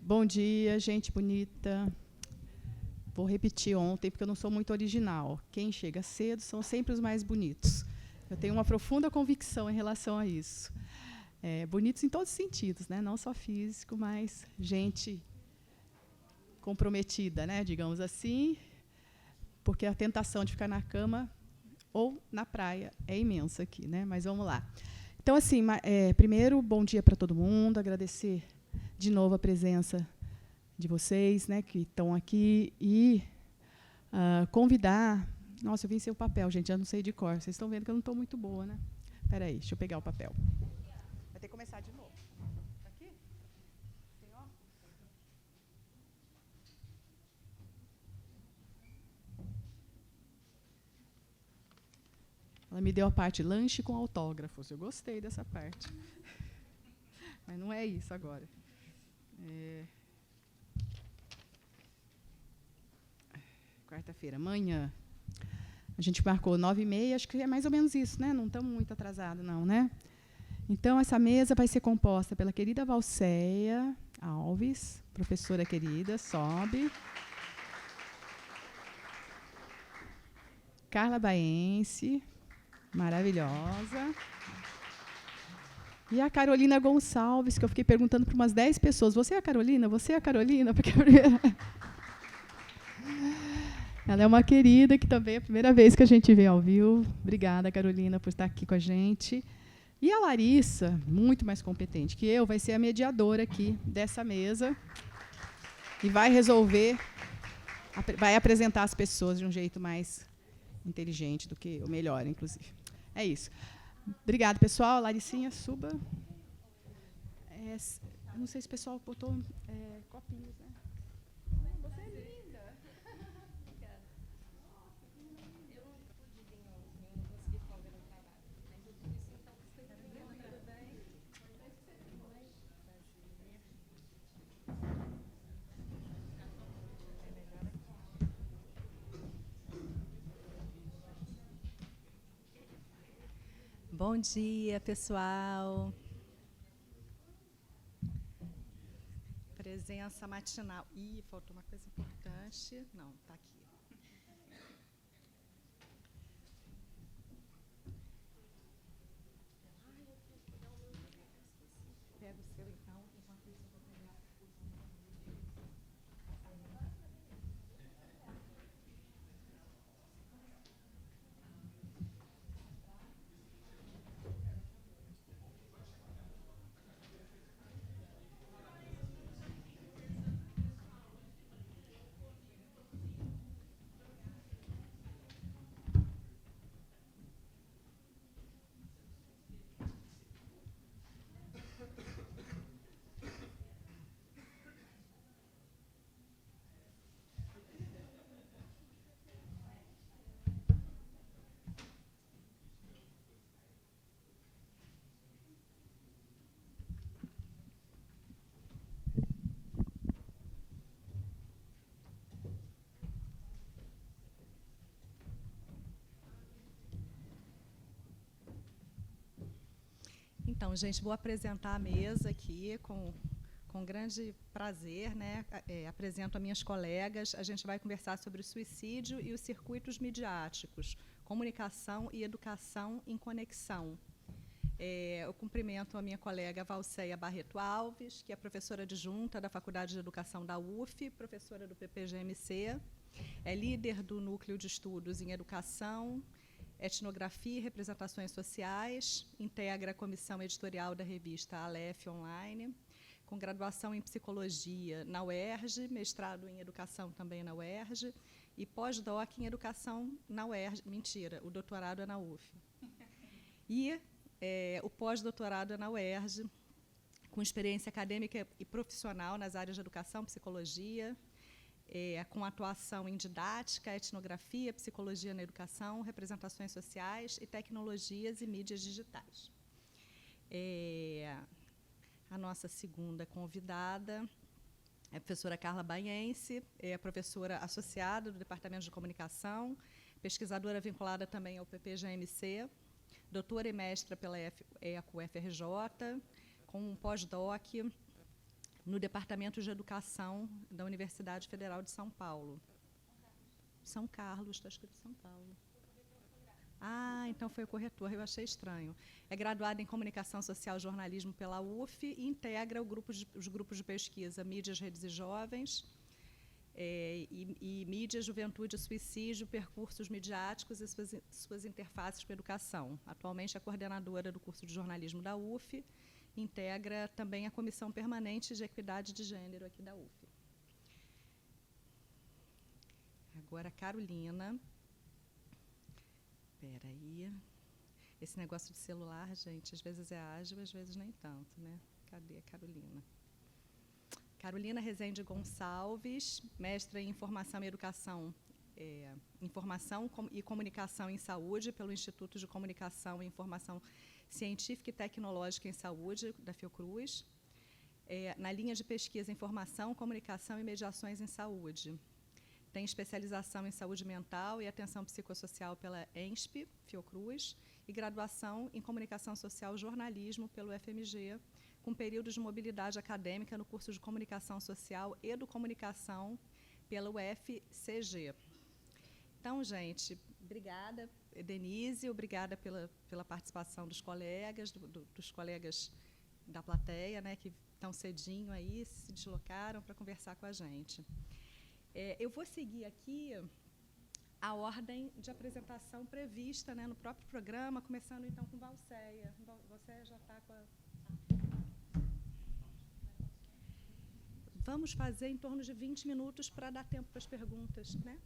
Bom dia, gente bonita. Vou repetir ontem, porque eu não sou muito original. Quem chega cedo são sempre os mais bonitos. Eu tenho uma profunda convicção em relação a isso. Bonitos em todos os sentidos, né? Não só físico, mas gente comprometida, né? Digamos assim, porque a tentação de ficar na cama ou na praia é imensa aqui, né? Mas vamos lá. Então, assim, primeiro, bom dia para todo mundo, agradecer de novo a presença de vocês, né, que estão aqui, e convidar... Nossa, eu vim sem o papel, gente, já não sei de cor. Vocês estão vendo que eu não estou muito boa, né? Espera aí, deixa eu pegar o papel. Vai ter que começar de novo. Tá aqui? Tem óculos? Ela me deu a parte lanche com autógrafos. Eu gostei dessa parte. Mas não é isso agora. Quarta-feira, amanhã. A gente marcou 9h30, acho que é mais ou menos isso, né? Não estamos muito atrasados, não, né? Então, essa mesa vai ser composta pela querida Valceia Alves, professora querida, sobe. Carla Baense, maravilhosa. E a Carolina Gonçalves, que eu fiquei perguntando para umas 10 pessoas, você é a Carolina? Você é a Carolina? Porque ela é uma querida, que também é a primeira vez que a gente vê ao vivo. Obrigada, Carolina, por estar aqui com a gente. E a Larissa, muito mais competente que eu, vai ser a mediadora aqui dessa mesa e vai resolver, vai apresentar as pessoas de um jeito mais inteligente do que o melhor, inclusive. É isso. Obrigada, pessoal. Laricinha, suba. Eu não sei se o pessoal botou copinhos, né? Você é linda. Obrigada. Eu não pude vir ontem, eu não consegui folga no trabalho. Mas eu disse, então, você está bem? Bom dia, pessoal. Presença matinal. Ih, faltou uma coisa importante. Não, está aqui. Pega o seu, então, enquanto isso eu vou pegar Então, gente, vou apresentar a mesa aqui com grande prazer, né? Apresento a minhas colegas. A gente vai conversar sobre o suicídio e os circuitos midiáticos, comunicação e educação em conexão. Eu cumprimento a minha colega Valceia Barreto Alves, que é professora adjunta da Faculdade de Educação da UF, professora do PPGMC, é líder do Núcleo de Estudos em Educação, Etnografia e Representações Sociais, integra a comissão editorial da revista Aleph Online, com graduação em Psicologia na UERJ, mestrado em Educação também na UERJ, e pós-doc em Educação na UERJ. Mentira, o doutorado é na UF. E o pós-doutorado é na UERJ, com experiência acadêmica e profissional nas áreas de Educação, Psicologia, com atuação em didática, etnografia, psicologia na educação, representações sociais e tecnologias e mídias digitais. A nossa segunda convidada é a professora Carla Baense, é professora associada do Departamento de Comunicação, pesquisadora vinculada também ao PPGMC, doutora e mestra pela ECO-UFRJ, com um pós-doc no Departamento de Educação da Universidade Federal de São Paulo. São Carlos, está escrito São Paulo. Ah, então foi o corretor, eu achei estranho. É graduada em Comunicação Social e Jornalismo pela UF e integra os grupos de pesquisa Mídias, Redes e Jovens, e Mídia, Juventude e Suicídio, Percursos Midiáticos e suas interfaces com a educação. Atualmente é coordenadora do curso de jornalismo da UF, integra também a Comissão Permanente de Equidade de Gênero aqui da UF. Agora, Carolina. Espera aí. Esse negócio de celular, gente, às vezes é ágil, às vezes nem tanto, né? Cadê a Carolina? Carolina Rezende Gonçalves, mestra em Informação e Educação, Informação e Comunicação em Saúde pelo Instituto de Comunicação e Informação Científica e Tecnológica em Saúde, da Fiocruz, na linha de pesquisa Informação, Comunicação e Mediações em Saúde. Tem especialização em saúde mental e atenção psicossocial pela ENSP, Fiocruz, e graduação em Comunicação Social e Jornalismo pelo FMG, com períodos de mobilidade acadêmica no curso de Comunicação Social e Educomunicação pela UFCG. Então, gente, obrigada, Denise, obrigada pela participação dos colegas, dos colegas da plateia, né, que tão cedinho aí se deslocaram para conversar com a gente. Eu vou seguir aqui a ordem de apresentação prevista, né, no próprio programa, começando então com Valceia. Valceia já está com a... Vamos fazer em torno de 20 minutos para dar tempo para as perguntas, né?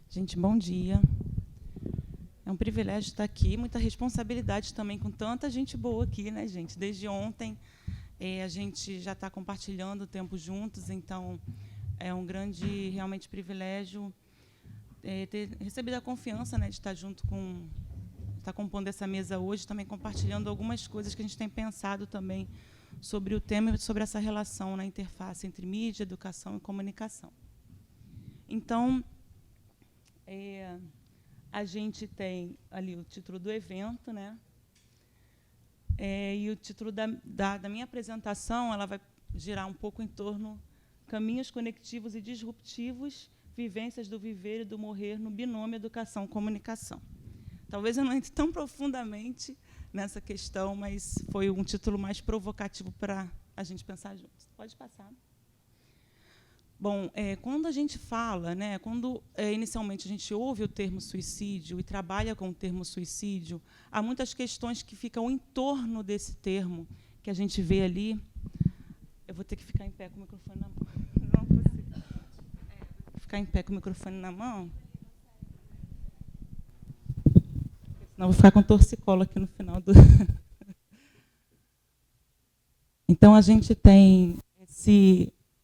Gente, bom dia. É um privilégio estar aqui, muita responsabilidade também com tanta gente boa aqui, né, gente? Desde ontem a gente já está compartilhando o tempo juntos, então é um grande, realmente, privilégio ter recebido a confiança, né, de estar junto com, estar compondo essa mesa hoje, também compartilhando algumas coisas que a gente tem pensado também sobre o tema e sobre essa relação na interface entre mídia, educação e comunicação. Então, a gente tem ali o título do evento, né? E o título da minha apresentação, ela vai girar um pouco em torno caminhos conectivos e disruptivos, vivências do viver e do morrer no binômio educação-comunicação. Talvez eu não entre tão profundamente nessa questão, mas foi um título mais provocativo para a gente pensar juntos. Pode passar. Bom, quando a gente fala, né, quando inicialmente a gente ouve o termo suicídio e trabalha com o termo suicídio, há muitas questões que ficam em torno desse termo, que a gente vê ali. Eu vou ter que ficar em pé com o microfone na mão. Não consigo. Ficar em pé com o microfone na mão. Senão eu vou ficar com torcicolo aqui no final do... Então, a gente tem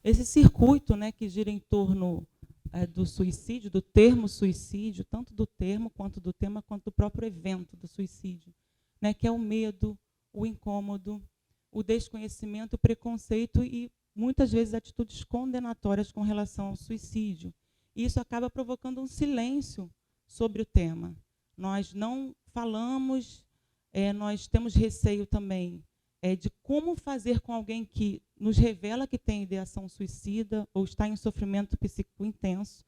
esse circuito, né, que gira em torno do suicídio, do termo suicídio, tanto do termo quanto do tema, quanto do próprio evento do suicídio, né, que é o medo, o incômodo, o desconhecimento, o preconceito e, muitas vezes, atitudes condenatórias com relação ao suicídio. E isso acaba provocando um silêncio sobre o tema. Nós não falamos, nós temos receio também de como fazer com alguém que nos revela que tem ideação suicida ou está em sofrimento psíquico intenso.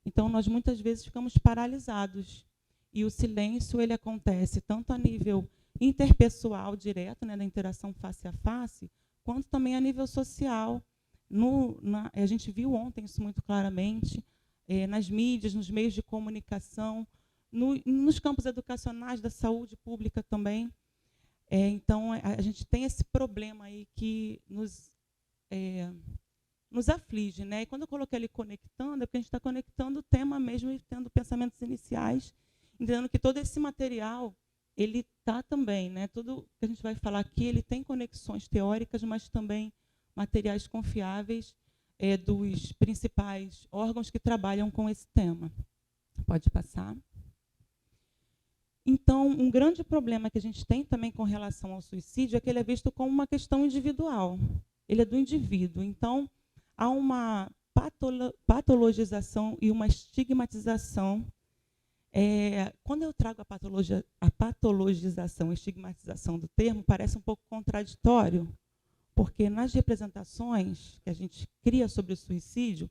Então, nós muitas vezes ficamos paralisados. E o silêncio ele acontece tanto a nível interpessoal direto, né, da interação face a face, quanto também a nível social. A gente viu ontem isso muito claramente, nas mídias, nos meios de comunicação, nos campos educacionais, da saúde pública também. Então, a gente tem esse problema aí que nos aflige, né? E quando eu coloquei ali conectando, é porque a gente está conectando o tema mesmo e tendo pensamentos iniciais, entendendo que todo esse material, ele está também, né? Tudo que a gente vai falar aqui, ele tem conexões teóricas, mas também materiais confiáveis dos principais órgãos que trabalham com esse tema. Pode passar. Então, um grande problema que a gente tem também com relação ao suicídio é que ele é visto como uma questão individual. Ele é do indivíduo. Então, há uma patologização e uma estigmatização. Quando eu trago a patologização e estigmatização do termo, parece um pouco contraditório, Porque nas representações que a gente cria sobre o suicídio,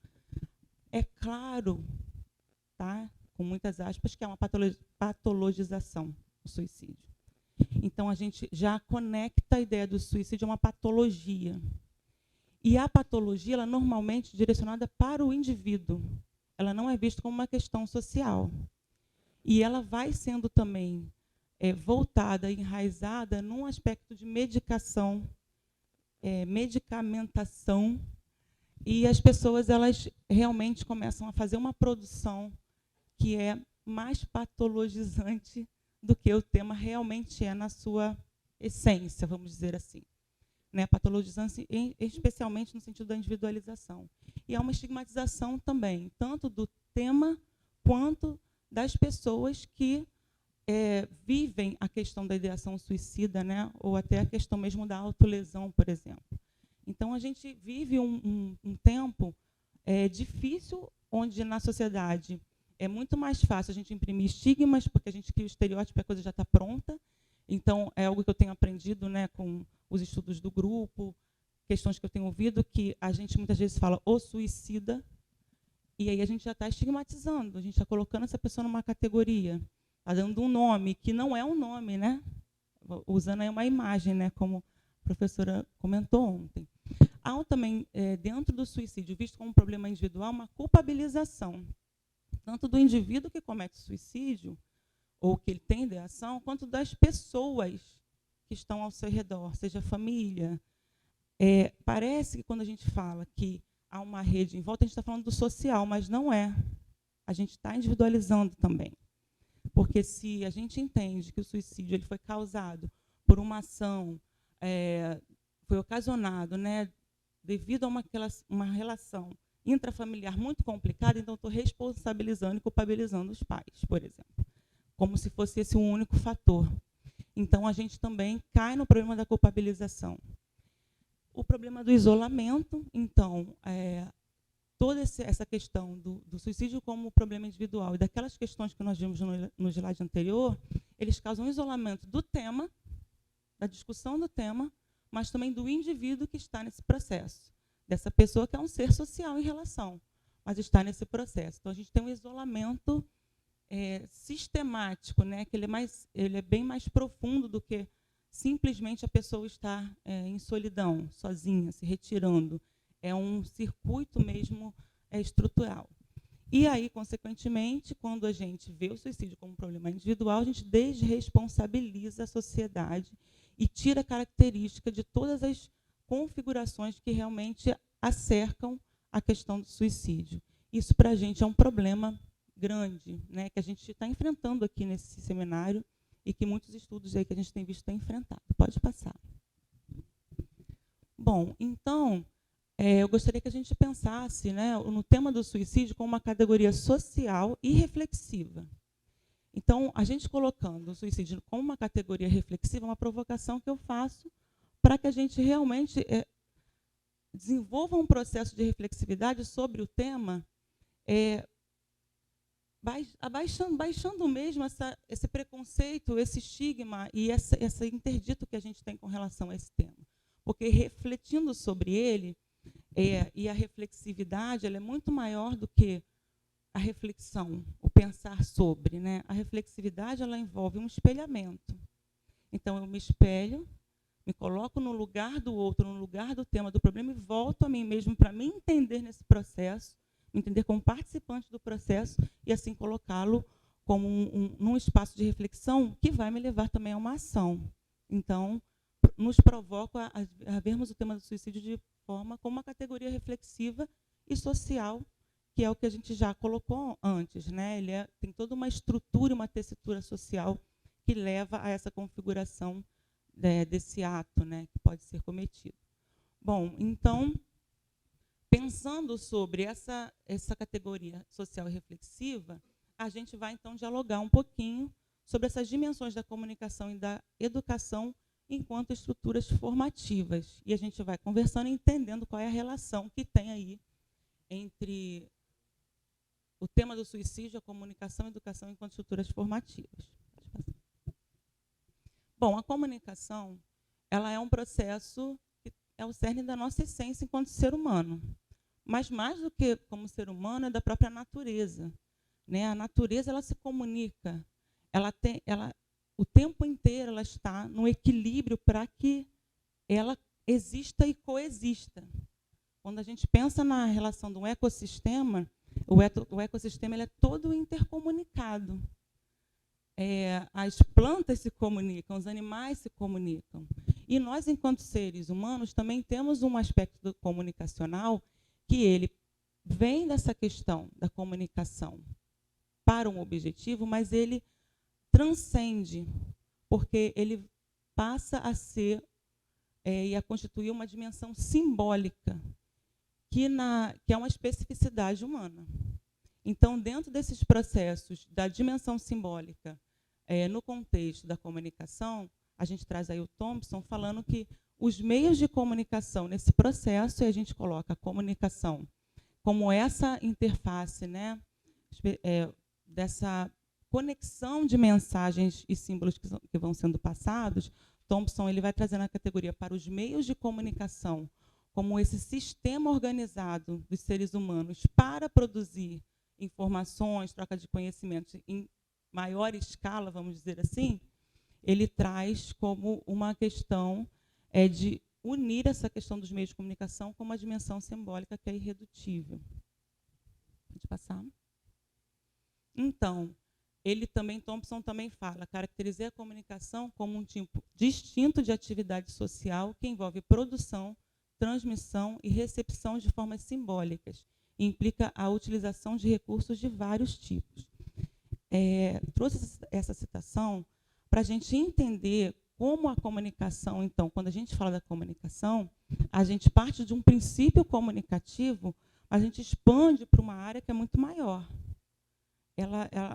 é claro, tá? Com muitas aspas, que é uma patologização o suicídio. Então, a gente já conecta a ideia do suicídio a uma patologia. E a patologia, ela normalmente é direcionada para o indivíduo. Ela não é vista como uma questão social. E ela vai sendo também voltada, enraizada num aspecto de medicação, medicamentação, e as pessoas elas realmente começam a fazer uma produção que é mais patologizante do que o tema realmente é na sua essência, vamos dizer assim. Né? Patologizante, especialmente no sentido da individualização. E há uma estigmatização também, tanto do tema quanto das pessoas que vivem a questão da ideação suicida, né? Ou até a questão mesmo da autolesão, por exemplo. Então, a gente vive um tempo difícil, onde na sociedade é muito mais fácil a gente imprimir estigmas, porque a gente cria o estereótipo e a coisa já está pronta. Então, é algo que eu tenho aprendido, né, com os estudos do grupo, questões que eu tenho ouvido, que a gente muitas vezes fala o suicida, e aí a gente já está estigmatizando, a gente está colocando essa pessoa numa categoria, está dando um nome que não é um nome, né? Usando aí uma imagem, né, como a professora comentou ontem. Há também, dentro do suicídio, visto como um problema individual, uma culpabilização, tanto do indivíduo que comete suicídio, ou que ele tem ideação, quanto das pessoas que estão ao seu redor, seja família. Parece que quando a gente fala que há uma rede em volta, a gente está falando do social, mas não é. A gente está individualizando também. Porque se a gente entende que o suicídio ele foi causado por uma ação, foi ocasionado, né, devido a uma relação intrafamiliar muito complicada, então estou responsabilizando e culpabilizando os pais, por exemplo, como se fosse esse o único fator. Então, a gente também cai no problema da culpabilização. O problema do isolamento, então, toda essa questão do suicídio como problema individual e daquelas questões que nós vimos no slide anterior, eles causam isolamento do tema, da discussão do tema, mas também do indivíduo que está nesse processo, dessa pessoa que é um ser social em relação, mas está nesse processo. Então, a gente tem um isolamento sistemático, né, que ele é bem mais profundo do que simplesmente a pessoa estar em solidão, sozinha, se retirando. É um circuito mesmo estrutural. E aí, consequentemente, quando a gente vê o suicídio como um problema individual, a gente desresponsabiliza a sociedade e tira a característica de todas as configurações que realmente acercam a questão do suicídio. Isso, para a gente, é um problema grande, né, que a gente está enfrentando aqui nesse seminário e que muitos estudos aí que a gente tem visto têm enfrentado. Pode passar. Bom, então, eu gostaria que a gente pensasse, né, no tema do suicídio como uma categoria social e reflexiva. Então, a gente colocando o suicídio como uma categoria reflexiva é uma provocação que eu faço para que a gente realmente desenvolva um processo de reflexividade sobre o tema, baixando mesmo esse preconceito, esse estigma e esse interdito que a gente tem com relação a esse tema. Porque refletindo sobre ele, e a reflexividade ela é muito maior do que a reflexão, o pensar sobre. Né? A reflexividade ela envolve um espelhamento. Então, eu me espelho, me coloco no lugar do outro, no lugar do tema, do problema, e volto a mim mesmo para me entender nesse processo, me entender como participante do processo e, assim, colocá-lo como num espaço de reflexão que vai me levar também a uma ação. Então, nos provoca a vermos o tema do suicídio de forma como uma categoria reflexiva e social, que é o que a gente já colocou antes. Né? Ele tem toda uma estrutura, uma tessitura social que leva a essa configuração desse ato, né, que pode ser cometido. Bom, então, pensando sobre essa categoria social e reflexiva, a gente vai, então, dialogar um pouquinho sobre essas dimensões da comunicação e da educação enquanto estruturas formativas. E a gente vai conversando e entendendo qual é a relação que tem aí entre o tema do suicídio, a comunicação e a educação enquanto estruturas formativas. Bom, a comunicação ela é um processo que é o cerne da nossa essência enquanto ser humano. Mas mais do que como ser humano, é da própria natureza, né? A natureza, ela se comunica, o tempo inteiro ela está no equilíbrio para que ela exista e coexista. Quando a gente pensa na relação do ecossistema, o ecossistema ele é todo intercomunicado. As plantas se comunicam, os animais se comunicam. E nós, enquanto seres humanos, também temos um aspecto comunicacional que ele vem dessa questão da comunicação para um objetivo, mas ele transcende, porque ele passa a ser e a constituir uma dimensão simbólica, que é uma especificidade humana. Então, dentro desses processos da dimensão simbólica, no contexto da comunicação, a gente traz aí o Thompson falando que os meios de comunicação nesse processo, e a gente coloca a comunicação como essa interface, né, dessa conexão de mensagens e símbolos que vão sendo passados. Thompson ele vai trazendo a categoria para os meios de comunicação como esse sistema organizado dos seres humanos para produzir informações, troca de conhecimentos em maior escala, vamos dizer assim. Ele traz como uma questão de unir essa questão dos meios de comunicação com uma dimensão simbólica que é irredutível. Pode passar? Então, Thompson também fala, caracterizei a comunicação como um tipo distinto de atividade social que envolve produção, transmissão e recepção de formas simbólicas, e implica a utilização de recursos de vários tipos. Trouxe essa citação para a gente entender como a comunicação, então, quando a gente fala da comunicação, a gente parte de um princípio comunicativo, a gente expande para uma área que é muito maior.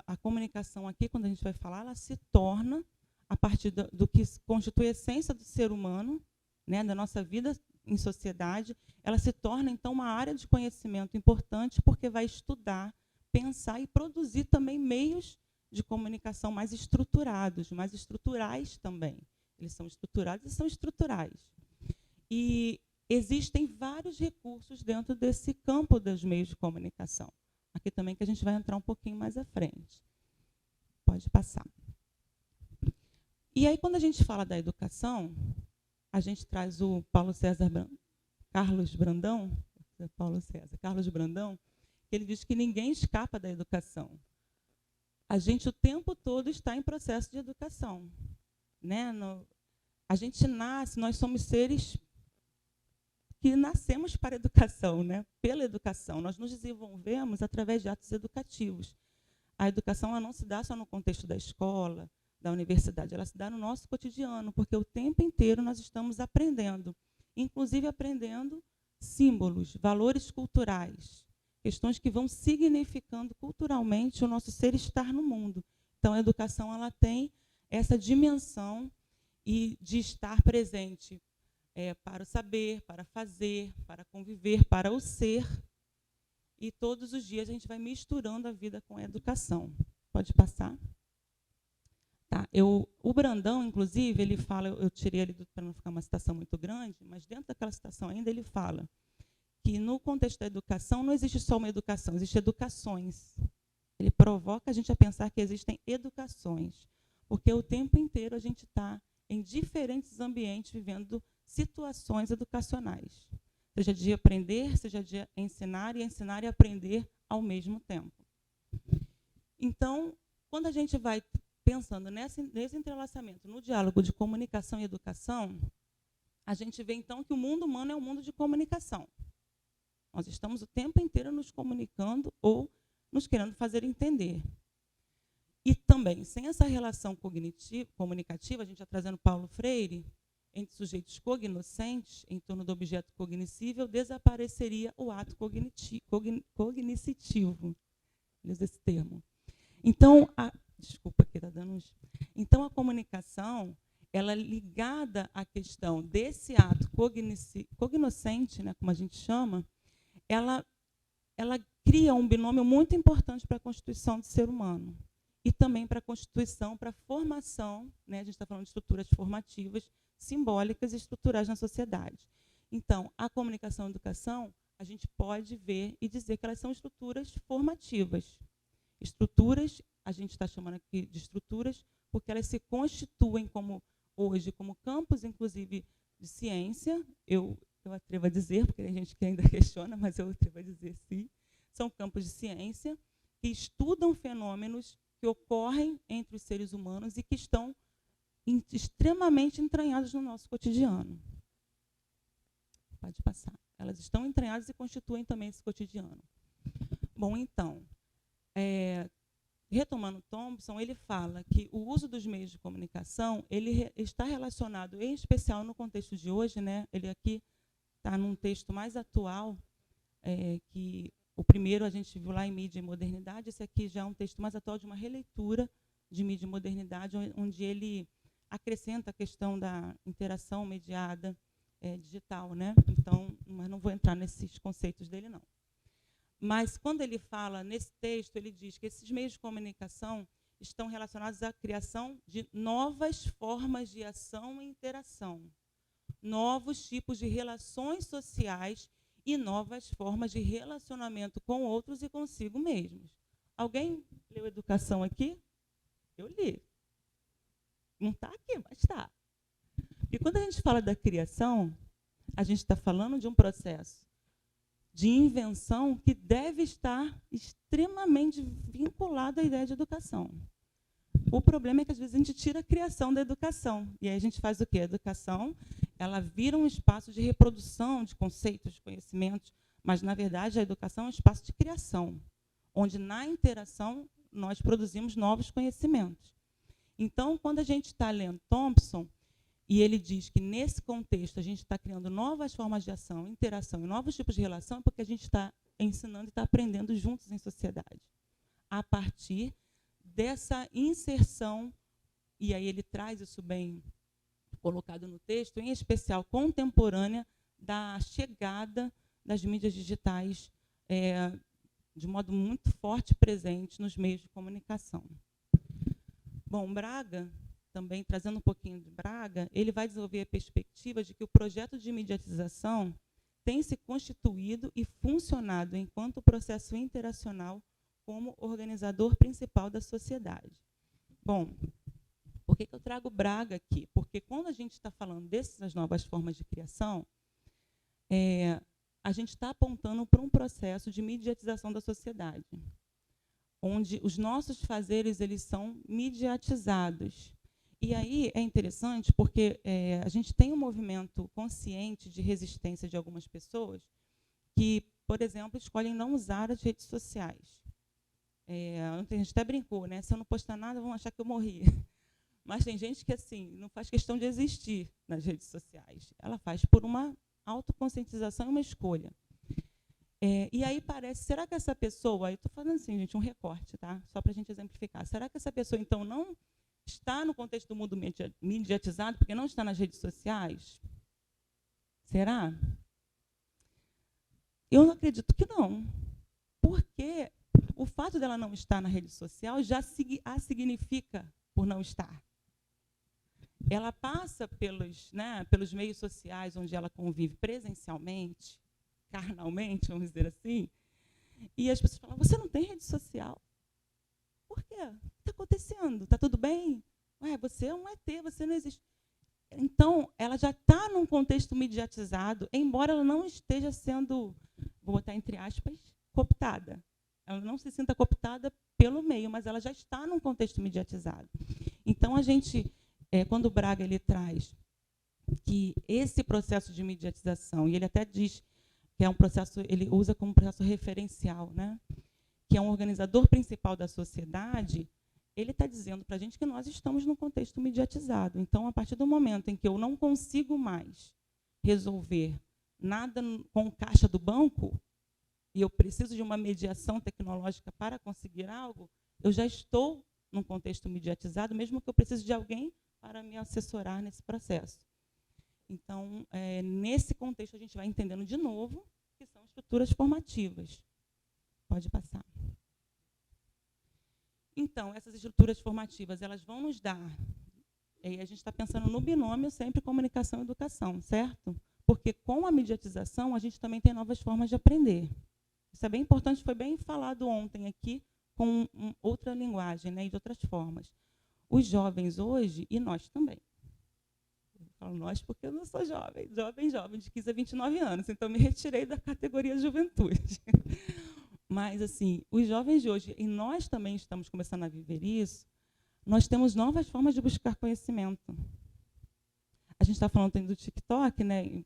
A comunicação aqui, quando a gente vai falar, ela se torna, a partir do que constitui a essência do ser humano, né, da nossa vida em sociedade, ela se torna, então, uma área de conhecimento importante, porque vai estudar, pensar e produzir também meios de comunicação mais estruturados, mais estruturais também. Eles são estruturados e são estruturais. E existem vários recursos dentro desse campo dos meios de comunicação. Aqui também que a gente vai entrar um pouquinho mais à frente. Pode passar. E aí, quando a gente fala da educação, a gente traz o Carlos Brandão, que ele diz que ninguém escapa da educação. A gente o tempo todo está em processo de educação, né? A gente nasce, nós somos seres que nascemos para a educação, né? Pela educação. Nós nos desenvolvemos através de atos educativos. A educação ela não se dá só no contexto da escola, da universidade, ela se dá no nosso cotidiano, porque o tempo inteiro nós estamos aprendendo, inclusive aprendendo símbolos, valores culturais, questões que vão significando culturalmente o nosso ser estar no mundo. Então, a educação ela tem essa dimensão e de estar presente para o saber, para fazer, para conviver, para o ser. E todos os dias a gente vai misturando a vida com a educação. Pode passar? Tá. O Brandão, inclusive, ele fala, eu tirei ele para não ficar uma citação muito grande, mas dentro daquela citação ainda ele fala que no contexto da educação não existe só uma educação, existem educações. Ele provoca a gente a pensar que existem educações, porque o tempo inteiro a gente está em diferentes ambientes vivendo situações educacionais, seja de aprender, seja de ensinar e aprender ao mesmo tempo. Então, quando a gente vai pensando nesse entrelaçamento, no diálogo de comunicação e educação, a gente vê, então, que o mundo humano é um mundo de comunicação. Nós estamos o tempo inteiro nos comunicando ou nos querendo fazer entender. E também, sem essa relação comunicativa, a gente está trazendo Paulo Freire, entre sujeitos cognoscentes, em torno do objeto cognoscível, desapareceria o ato cognoscitivo. Usa esse termo. Então, desculpa, aqui está dando uns. Então, a comunicação, ela é ligada à questão desse ato cognoscente, né, como a gente chama, ela cria um binômio muito importante para a constituição do ser humano e também para a constituição, para a formação, né, a gente está falando de estruturas formativas, simbólicas e estruturais na sociedade. Então, a comunicação e a educação, a gente pode ver e dizer que elas são estruturas formativas. Estruturas, a gente está chamando aqui de estruturas, porque elas se constituem hoje como campos, inclusive, de ciência. Eu atrevo a dizer, porque tem gente que ainda questiona, mas eu atrevo a dizer sim. São campos de ciência que estudam fenômenos que ocorrem entre os seres humanos e que estão extremamente entranhados no nosso cotidiano. Pode passar. Elas estão entranhadas e constituem também esse cotidiano. Bom, então, retomando Thompson, ele fala que o uso dos meios de comunicação ele está relacionado, em especial no contexto de hoje, né? Ele aqui está num texto mais atual, que o primeiro a gente viu lá em Mídia e Modernidade, esse aqui já é um texto mais atual de uma releitura de Mídia e Modernidade, onde ele acrescenta a questão da interação mediada digital, né? Então, mas não vou entrar nesses conceitos dele, não. Mas, quando ele fala nesse texto, ele diz que esses meios de comunicação estão relacionados à criação de novas formas de ação e interação, novos tipos de relações sociais e novas formas de relacionamento com outros e consigo mesmos. Alguém leu educação aqui? Eu li. Não está aqui, mas está. E quando a gente fala da criação, a gente está falando de um processo de invenção que deve estar extremamente vinculado à ideia de educação. O problema é que, às vezes, a gente tira a criação da educação. E aí a gente faz o quê? A educação, ela vira um espaço de reprodução de conceitos, de conhecimentos, mas, na verdade, a educação é um espaço de criação, onde, na interação, nós produzimos novos conhecimentos. Então, quando a gente está lendo Thompson, e ele diz que, nesse contexto, a gente está criando novas formas de ação, interação e novos tipos de relação, porque a gente está ensinando e está aprendendo juntos em sociedade, a partir dessa inserção, e aí ele traz isso bem colocado no texto, em especial contemporânea, da chegada das mídias digitais de modo muito forte e presente nos meios de comunicação. Bom, Braga, também trazendo um pouquinho de Braga, ele vai desenvolver a perspectiva de que o projeto de mediatização tem se constituído e funcionado enquanto processo interacional como organizador principal da sociedade. Bom, por que eu trago Braga aqui? Porque quando a gente está falando dessas novas formas de criação, a gente está apontando para um processo de mediatização da sociedade, onde os nossos fazeres eles são mediatizados. E aí é interessante porque a gente tem um movimento consciente de resistência de algumas pessoas que, por exemplo, escolhem não usar as redes sociais. A gente até brincou, né? Se eu não postar nada, vão achar que eu morri. Mas tem gente que assim não faz questão de existir nas redes sociais. Ela faz por uma autoconscientização e uma escolha. E aí parece, será que essa pessoa, eu estou falando assim, gente, um recorte, tá? Só para a gente exemplificar. Será que essa pessoa, então, não está no contexto do mundo mediatizado porque não está nas redes sociais? Será? Eu não acredito que não. Porque o fato dela não estar na rede social já a significa por não estar. Ela passa pelos meios sociais onde ela convive presencialmente, carnalmente, vamos dizer assim, e as pessoas falam, você não tem rede social? Por quê? O que está acontecendo? Está tudo bem? Ué, você é um ET, você não existe. Então, ela já está num contexto mediatizado, embora ela não esteja sendo, vou botar entre aspas, cooptada. Ela não se sinta cooptada pelo meio, mas ela já está num contexto mediatizado. Então, a gente, quando o Braga ele traz que esse processo de mediatização, e ele até diz que é um processo, ele usa como processo referencial, né? Que é um organizador principal da sociedade, ele está dizendo para a gente que nós estamos num contexto mediatizado. Então, a partir do momento em que eu não consigo mais resolver nada com caixa do banco, e eu preciso de uma mediação tecnológica para conseguir algo, eu já estou num contexto mediatizado, mesmo que eu precise de alguém para me assessorar nesse processo. Então, nesse contexto, a gente vai entendendo de novo que são estruturas formativas. Pode passar. Então, essas estruturas formativas, elas vão nos dar... E a gente está pensando no binômio sempre comunicação e educação, certo? Porque com a mediatização, a gente também tem novas formas de aprender. Isso é bem importante, foi bem falado ontem aqui, com outra linguagem, né, e de outras formas. Os jovens hoje, e nós também. Eu falo nós porque eu não sou jovem, de 15 a 29 anos, então me retirei da categoria juventude. Mas, assim, os jovens de hoje, e nós também estamos começando a viver isso, nós temos novas formas de buscar conhecimento. A gente está falando do TikTok, né,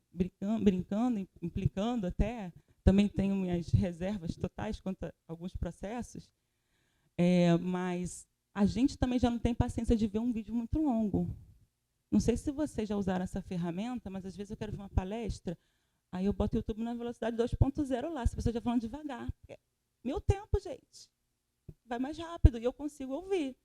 brincando, implicando até, também tenho minhas reservas totais quanto a alguns processos, mas a gente também já não tem paciência de ver um vídeo muito longo. Não sei se vocês já usaram essa ferramenta, mas às vezes eu quero ver uma palestra, aí eu boto o YouTube na velocidade 2.0 lá, se a pessoa já falando devagar. Meu tempo, gente, vai mais rápido e eu consigo ouvir.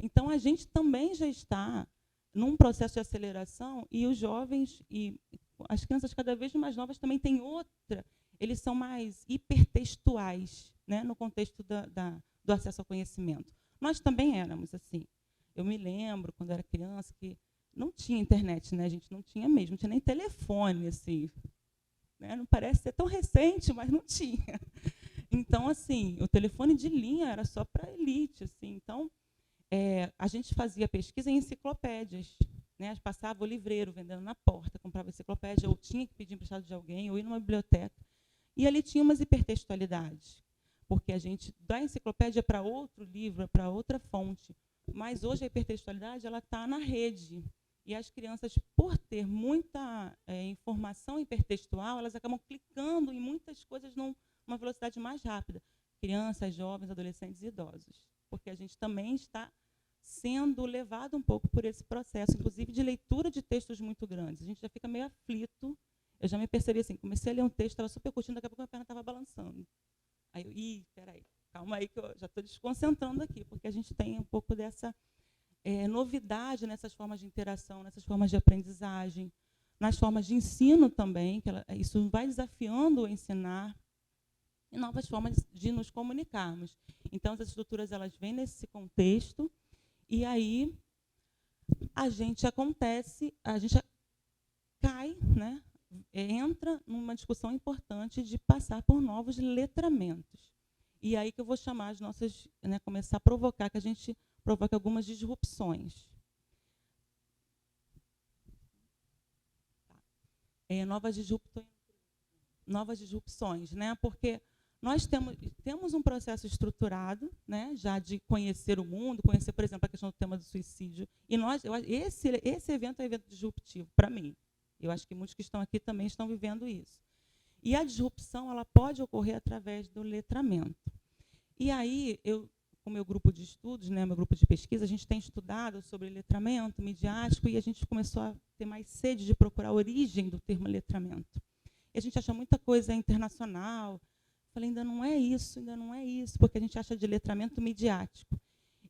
Então, a gente também já está num processo de aceleração e os jovens e as crianças cada vez mais novas também têm outra. Eles são mais hipertextuais, né, no contexto do acesso ao conhecimento. Nós também éramos assim. Eu me lembro, quando eu era criança, que não tinha internet, né? A gente não tinha mesmo, não tinha nem telefone, assim. Né? Não parece ser tão recente, mas não tinha. Então, assim, o telefone de linha era só para elite. Assim. Então, a gente fazia pesquisa em enciclopédias. Né? Passava o livreiro vendendo na porta, comprava enciclopédia, ou tinha que pedir emprestado de alguém, ou ir numa biblioteca. E ali tinha umas hipertextualidades, porque a gente dá a enciclopédia para outro livro, para outra fonte. Mas hoje a hipertextualidade está na rede. E as crianças, por ter muita informação hipertextual, elas acabam clicando em muitas coisas numa velocidade mais rápida. Crianças, jovens, adolescentes e idosos. Porque a gente também está sendo levado um pouco por esse processo, inclusive de leitura de textos muito grandes. A gente já fica meio aflito. Eu já me percebi assim, comecei a ler um texto, estava super curtindo, daqui a pouco a minha perna estava balançando. Aí eu, peraí, calma aí que eu já estou desconcentrando aqui, porque a gente tem um pouco dessa novidade nessas formas de interação, nessas formas de aprendizagem, nas formas de ensino também, que isso vai desafiando o ensinar, e novas formas de nos comunicarmos. Então, as estruturas elas vêm nesse contexto, e aí a gente cai, né, entra numa discussão importante de passar por novos letramentos. E aí que eu vou chamar as nossas, né, começar a provocar, que a gente provoque algumas disrupções. Novas disrupções, né? Porque nós temos um processo estruturado, né, já de conhecer o mundo, conhecer, por exemplo, a questão do tema do suicídio. E esse evento é um evento disruptivo, para mim. Eu acho que muitos que estão aqui também estão vivendo isso. E a disrupção ela pode ocorrer através do letramento. E aí, com o meu grupo de estudos, né, meu grupo de pesquisa, a gente tem estudado sobre letramento midiático e a gente começou a ter mais sede de procurar a origem do termo letramento. E a gente acha muita coisa internacional. Falei, ainda não é isso, porque a gente acha de letramento midiático.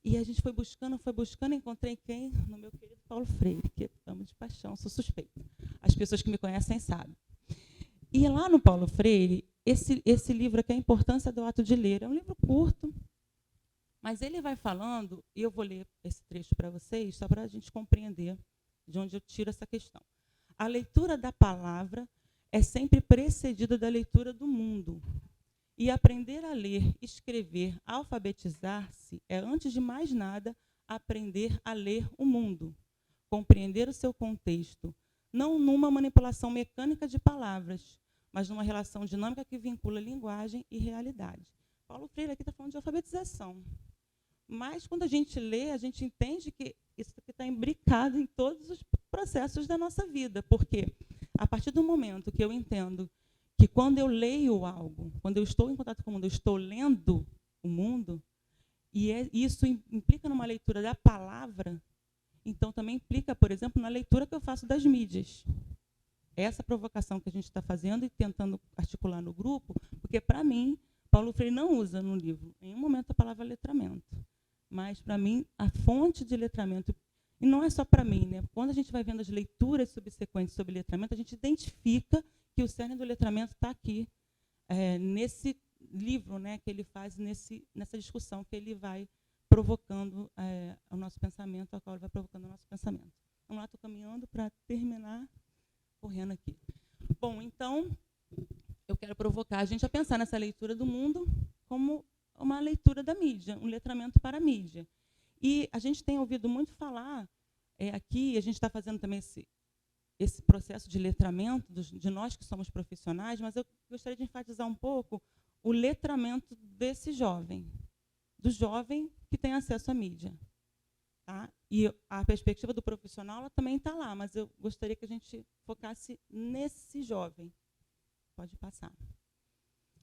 E a gente foi buscando, encontrei quem? No meu querido Paulo Freire, que amo de paixão, sou suspeita. As pessoas que me conhecem sabem. E lá no Paulo Freire, esse livro aqui, A Importância do Ato de Ler, é um livro curto, mas ele vai falando, e eu vou ler esse trecho para vocês, só para a gente compreender de onde eu tiro essa questão. A leitura da palavra é sempre precedida da leitura do mundo. E aprender a ler, escrever, alfabetizar-se é, antes de mais nada, aprender a ler o mundo, compreender o seu contexto, não numa manipulação mecânica de palavras, mas numa relação dinâmica que vincula linguagem e realidade. Paulo Freire aqui está falando de alfabetização. Mas, quando a gente lê, a gente entende que isso aqui está imbricado em todos os processos da nossa vida, porque, a partir do momento que eu entendo que quando eu leio algo, quando eu estou em contato com o mundo, eu estou lendo o mundo, e isso implica numa leitura da palavra, então também implica, por exemplo, na leitura que eu faço das mídias. Essa provocação que a gente está fazendo e tentando articular no grupo, porque, para mim, Paulo Freire não usa no livro, em nenhum momento, a palavra letramento. Mas, para mim, a fonte de letramento, e não é só para mim, né? Quando a gente vai vendo as leituras subsequentes sobre letramento, a gente identifica que o cerne do letramento está aqui, nesse livro, né, que ele faz, nessa discussão que ele vai provocando o nosso pensamento, a qual ele vai provocando o nosso pensamento. Vamos lá, estou caminhando para terminar, correndo aqui. Então, eu quero provocar a gente a pensar nessa leitura do mundo como uma leitura da mídia, um letramento para a mídia. E a gente tem ouvido muito falar, aqui, a gente está fazendo também esse processo de letramento de nós que somos profissionais, mas eu gostaria de enfatizar um pouco o letramento desse jovem, do jovem que tem acesso à mídia. Tá? E a perspectiva do profissional ela também está lá, mas eu gostaria que a gente focasse nesse jovem. Pode passar.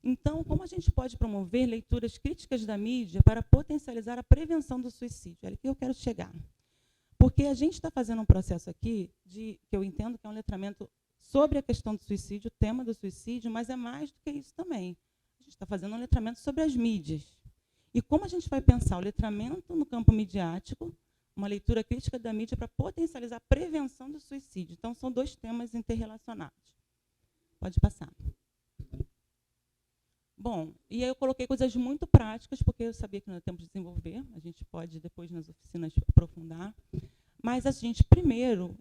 Então, como a gente pode promover leituras críticas da mídia para potencializar a prevenção do suicídio? É aqui que eu quero chegar. Porque a gente está fazendo um processo aqui, que eu entendo que é um letramento sobre a questão do suicídio, o tema do suicídio, mas é mais do que isso também. A gente está fazendo um letramento sobre as mídias. E como a gente vai pensar o letramento no campo midiático, uma leitura crítica da mídia para potencializar a prevenção do suicídio. Então, são dois temas interrelacionados. Pode passar. Bom, e aí eu coloquei coisas muito práticas, porque eu sabia que não era tempo de desenvolver, a gente pode depois nas oficinas aprofundar. Mas a gente, primeiro,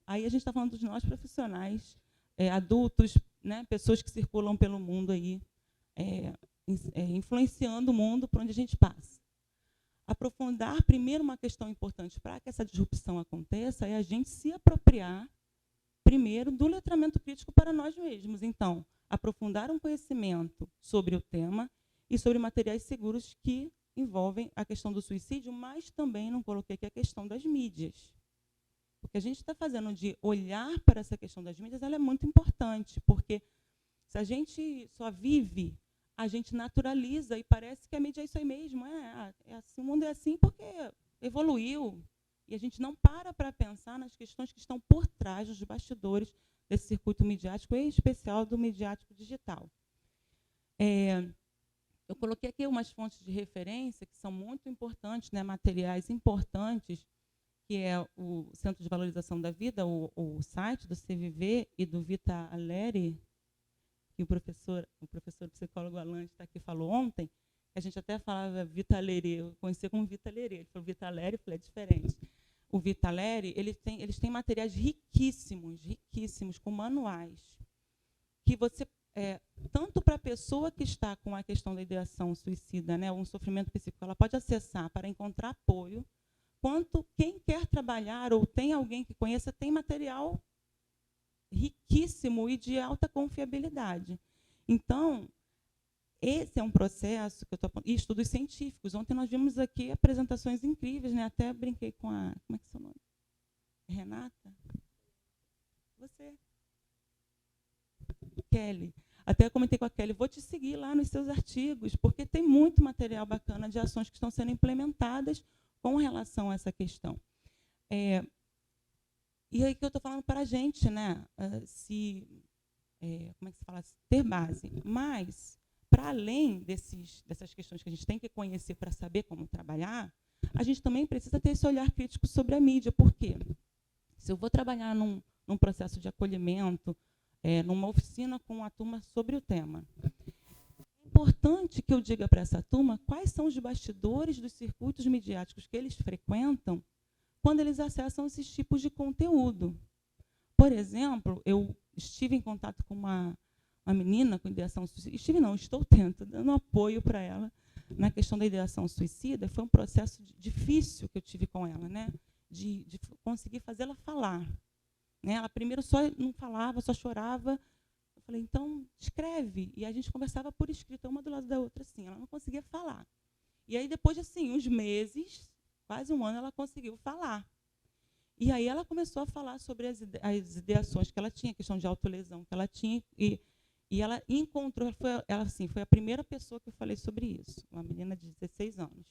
aí a gente está falando dos nós profissionais, adultos, né, pessoas que circulam pelo mundo aí, influenciando o mundo por onde a gente passa. Aprofundar, primeiro, uma questão importante para que essa disrupção aconteça é a gente se apropriar, primeiro, do letramento crítico para nós mesmos. Então, aprofundar um conhecimento sobre o tema e sobre materiais seguros que envolvem a questão do suicídio, mas também, não coloquei aqui, a questão das mídias. O que a gente está fazendo de olhar para essa questão das mídias, ela é muito importante, porque se a gente só vive, a gente naturaliza e parece que a mídia é isso aí mesmo. Assim, o mundo é assim porque evoluiu. E a gente não para pensar nas questões que estão por trás dos bastidores desse circuito midiático, em especial do midiático digital. Eu coloquei aqui umas fontes de referência que são muito importantes, né, materiais importantes, que é o Centro de Valorização da Vida, o site do CVV e do Vita Aleri, que o professor psicólogo Alan está aqui falou ontem, que a gente até falava Vita Aleri, eu conhecia como Vita Aleri, ele falou Vita Aleri, eu falei, é diferente. O Vita Aleri, eles têm materiais riquíssimos, com manuais, que você, tanto para a pessoa que está com a questão da ideação suicida, né, um sofrimento psíquico, ela pode acessar para encontrar apoio, quanto quem quer trabalhar ou tem alguém que conheça, tem material riquíssimo e de alta confiabilidade. Então, esse é um processo que eu estou... E estudos científicos. Ontem nós vimos aqui apresentações incríveis, né? Até brinquei com a... Como é que é seu nome? Renata? Você. Kelly. Até comentei com a Kelly, vou te seguir lá nos seus artigos, porque tem muito material bacana de ações que estão sendo implementadas com relação a essa questão. E aí que eu estou falando para a gente, né? Como é que se fala? Ter base. Mas, para além dessas questões que a gente tem que conhecer para saber como trabalhar, a gente também precisa ter esse olhar crítico sobre a mídia. Por quê? Se eu vou trabalhar num processo de acolhimento, numa oficina com a turma sobre o tema, é importante que eu diga para essa turma quais são os bastidores dos circuitos midiáticos que eles frequentam quando eles acessam esses tipos de conteúdo. Por exemplo, eu estive em contato com uma menina com ideação suicida. Estou dando apoio para ela na questão da ideação suicida. Foi um processo difícil que eu tive com ela, né? De conseguir fazê-la falar. Né? Ela primeiro só não falava, só chorava. Eu falei, então, escreve. E a gente conversava por escrito, uma do lado da outra, assim. Ela não conseguia falar. E aí, depois de assim, uns meses, quase um ano, ela conseguiu falar. E aí ela começou a falar sobre as ideações que ela tinha, a questão de autolesão que ela tinha, e ela encontrou, foi a primeira pessoa que eu falei sobre isso, uma menina de 16 anos.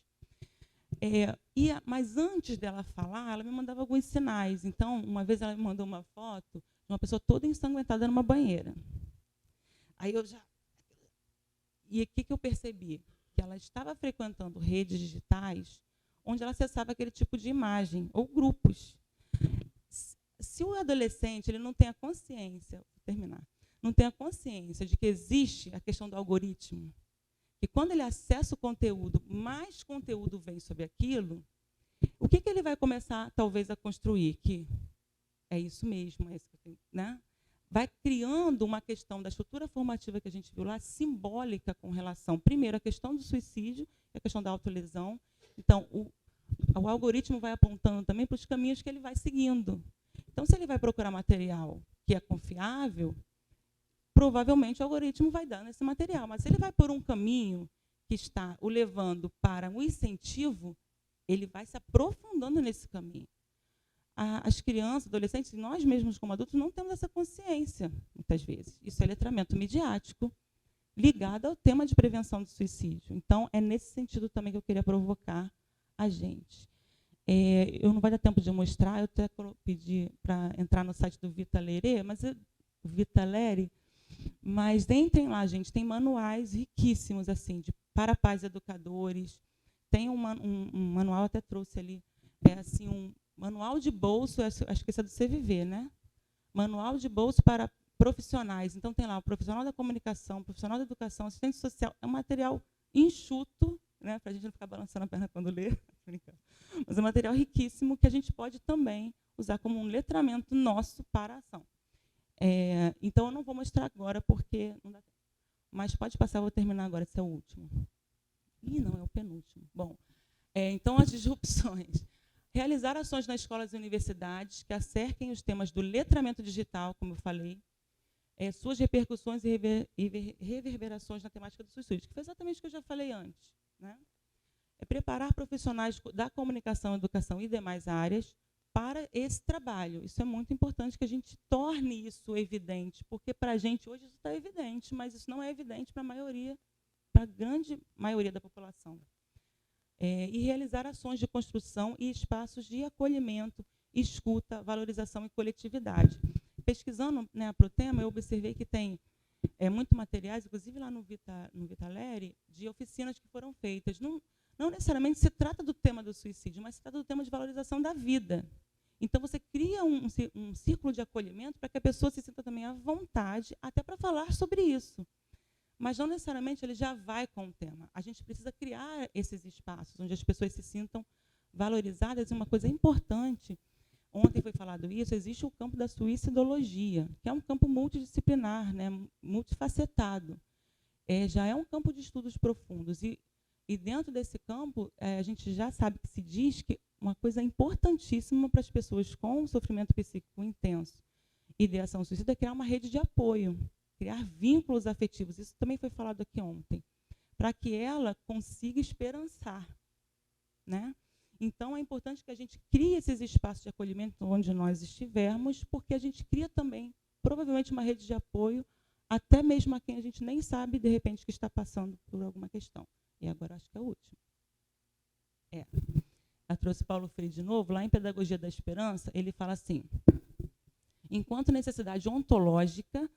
Mas antes dela falar, ela me mandava alguns sinais. Então, uma vez ela me mandou uma foto de uma pessoa toda ensanguentada numa banheira. Aí eu já... E o que eu percebi? Que ela estava frequentando redes digitais onde ela acessava aquele tipo de imagem, ou grupos. Se o adolescente ele não tem a consciência, vou terminar, não tem a consciência de que existe a questão do algoritmo, que quando ele acessa o conteúdo, mais conteúdo vem sobre aquilo, o que ele vai começar, talvez, a construir? Que é isso mesmo, é isso que eu tenho, né? vai criando uma questão da estrutura formativa que a gente viu lá, simbólica com relação, primeiro, à questão do suicídio, a questão da autolesão. Então, o algoritmo vai apontando também para os caminhos que ele vai seguindo. Então, se ele vai procurar material que é confiável, provavelmente o algoritmo vai dar nesse material. Mas se ele vai por um caminho que está o levando para um incentivo, ele vai se aprofundando nesse caminho. As crianças, adolescentes, nós mesmos como adultos, não temos essa consciência, muitas vezes. Isso é letramento midiático ligado ao tema de prevenção do suicídio. Então, é nesse sentido também que eu queria provocar a gente. Eu não vai dar tempo de mostrar, eu até pedi para entrar no site do Vitalere, mas entrem lá, gente, tem manuais riquíssimos assim, para pais educadores. Tem um manual, até trouxe ali, assim, um manual de bolso, acho que esse é do CVV, né? Manual de bolso para profissionais. Então, tem lá o profissional da comunicação, o profissional da educação, assistente social. É um material enxuto, né, para a gente não ficar balançando a perna quando lê. Mas é um material riquíssimo que a gente pode também usar como um letramento nosso para a ação. Então, eu não vou mostrar agora, porque não dá tempo. Mas pode passar, eu vou terminar agora, esse é o último. Ih, não, é o penúltimo. Bom, então, as disrupções. Realizar ações nas escolas e universidades que acerquem os temas do letramento digital, como eu falei, suas repercussões e reverberações na temática do suicídio, que foi exatamente o que eu já falei antes, né? Preparar profissionais da comunicação, educação e demais áreas para esse trabalho. Isso é muito importante que a gente torne isso evidente, porque para a gente hoje isso está evidente, mas isso não é evidente para a grande maioria da população. E realizar ações de construção e espaços de acolhimento, escuta, valorização e coletividade. Pesquisando, né, para o tema, eu observei que tem muito materiais, inclusive lá no Vitalere, de oficinas que foram feitas. Não necessariamente se trata do tema do suicídio, mas se trata do tema de valorização da vida. Então, você cria um círculo de acolhimento para que a pessoa se sinta também à vontade, até para falar sobre isso. Mas não necessariamente ele já vai com o tema. A gente precisa criar esses espaços onde as pessoas se sintam valorizadas. E uma coisa importante, ontem foi falado isso, existe o campo da suicidologia, que é um campo multidisciplinar, né, multifacetado. Já é um campo de estudos profundos. E dentro desse campo, a gente já sabe que se diz que uma coisa importantíssima para as pessoas com sofrimento psíquico intenso e ideação suicida é criar uma rede de apoio, criar vínculos afetivos. Isso também foi falado aqui ontem, para que ela consiga esperançar, né? Então, é importante que a gente crie esses espaços de acolhimento onde nós estivermos, porque a gente cria também, provavelmente, uma rede de apoio, até mesmo a quem a gente nem sabe, de repente, que está passando por alguma questão. E agora acho que é o último. Eu trouxe Paulo Freire de novo. Lá em Pedagogia da Esperança, ele fala assim: enquanto necessidade ontológica,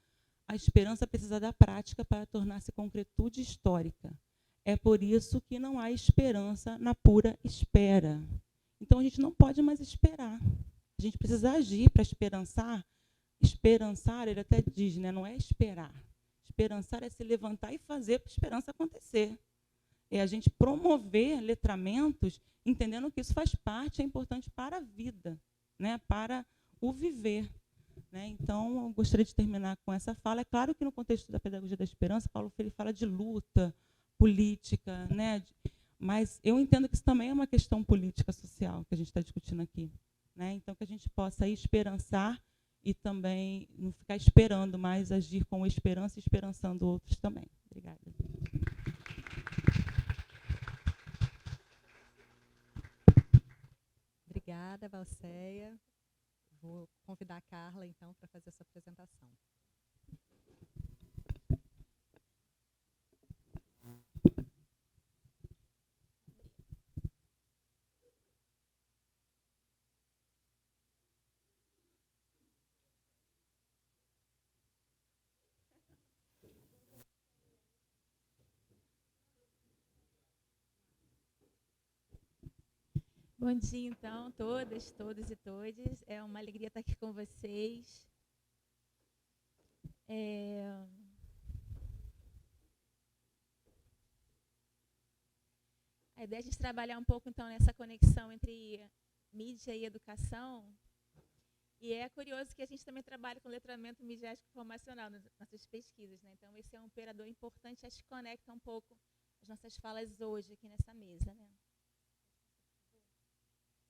a esperança precisa da prática para tornar-se concretude histórica. É por isso que não há esperança na pura espera. Então, a gente não pode mais esperar. A gente precisa agir para esperançar. Esperançar, ele até diz, né, não é esperar. Esperançar é se levantar e fazer para a esperança acontecer. É a gente promover letramentos, entendendo que isso faz parte, é importante para a vida, né, para o viver. Né? Então, eu gostaria de terminar com essa fala. É claro que no contexto da Pedagogia da Esperança, Paulo Freire fala de luta política, né? Mas eu entendo que isso também é uma questão política social que a gente está discutindo aqui. Né? Então, que a gente possa esperançar e também não ficar esperando, mas agir com esperança e esperançando outros também. Obrigada. Obrigada, Valceia. Vou convidar a Carla, então, para fazer essa apresentação. Bom dia, então, todas, todos e todes. É uma alegria estar aqui com vocês. A ideia é a gente trabalhar um pouco, então, nessa conexão entre mídia e educação. E é curioso que a gente também trabalha com letramento midiático informacional nas nossas pesquisas, né? Então, esse é um operador importante, acho que conecta um pouco as nossas falas hoje aqui nessa mesa, né?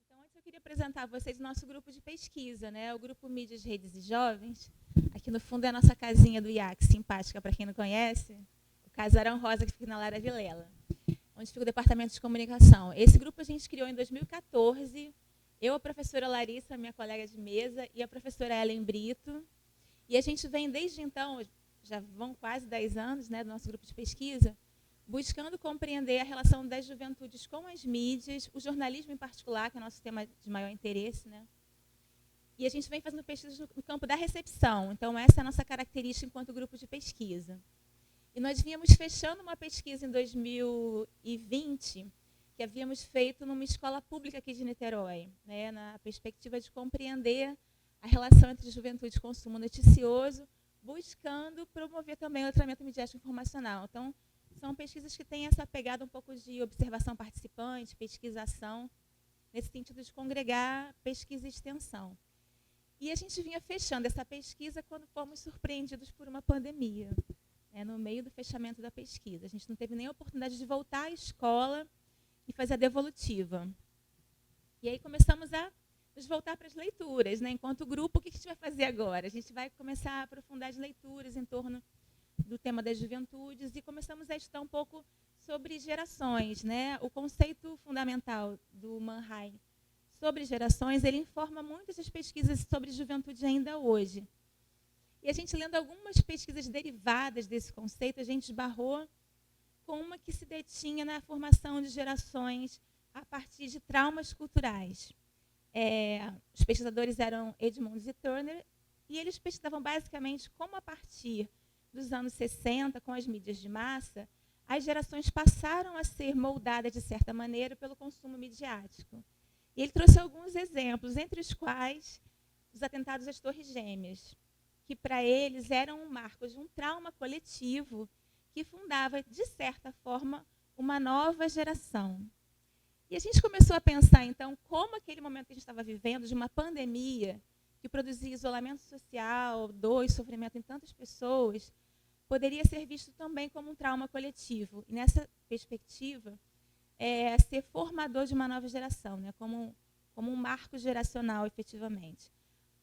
Então, antes eu queria apresentar a vocês o nosso grupo de pesquisa, né? O Grupo Mídias, Redes e Jovens. Aqui no fundo é a nossa casinha do IAC, simpática para quem não conhece. O Casarão Rosa, que fica na Lara Vilela, onde fica o Departamento de Comunicação. Esse grupo a gente criou em 2014, eu, a professora Larissa, minha colega de mesa, e a professora Ellen Brito. E a gente vem desde então, já vão quase 10 anos, né, do nosso grupo de pesquisa, buscando compreender a relação das juventudes com as mídias, o jornalismo em particular, que é o nosso tema de maior interesse, né? E a gente vem fazendo pesquisas no campo da recepção. Então, essa é a nossa característica enquanto grupo de pesquisa. E nós vínhamos fechando uma pesquisa em 2020, que havíamos feito numa escola pública aqui de Niterói, né, na perspectiva de compreender a relação entre juventude e consumo noticioso, buscando promover também o letramento midiático informacional. Então, são pesquisas que têm essa pegada um pouco de observação participante, pesquisação, nesse sentido de congregar pesquisa e extensão. E a gente vinha fechando essa pesquisa quando fomos surpreendidos por uma pandemia, né, no meio do fechamento da pesquisa. A gente não teve nem a oportunidade de voltar à escola e fazer a devolutiva. E aí começamos a nos voltar para as leituras, né? Enquanto grupo, o que a gente vai fazer agora? A gente vai começar a aprofundar as leituras em torno do tema das juventudes e começamos a estudar um pouco sobre gerações, né? O conceito fundamental do Mannheim sobre gerações, ele informa muitas das pesquisas sobre juventude ainda hoje. E a gente, lendo algumas pesquisas derivadas desse conceito, a gente esbarrou com uma que se detinha na formação de gerações a partir de traumas culturais. Os pesquisadores eram Edmonds e Turner, e eles pesquisavam basicamente como, a partir dos anos 60, com as mídias de massa, as gerações passaram a ser moldadas, de certa maneira, pelo consumo midiático. E ele trouxe alguns exemplos, entre os quais os atentados às Torres Gêmeas, que para eles eram um marco de um trauma coletivo que fundava, de certa forma, uma nova geração. E a gente começou a pensar, então, como aquele momento que a gente estava vivendo, de uma pandemia, que produzia isolamento social, dor e sofrimento em tantas pessoas, poderia ser visto também como um trauma coletivo. E, nessa perspectiva, ser formador de uma nova geração, né, como um marco geracional, efetivamente.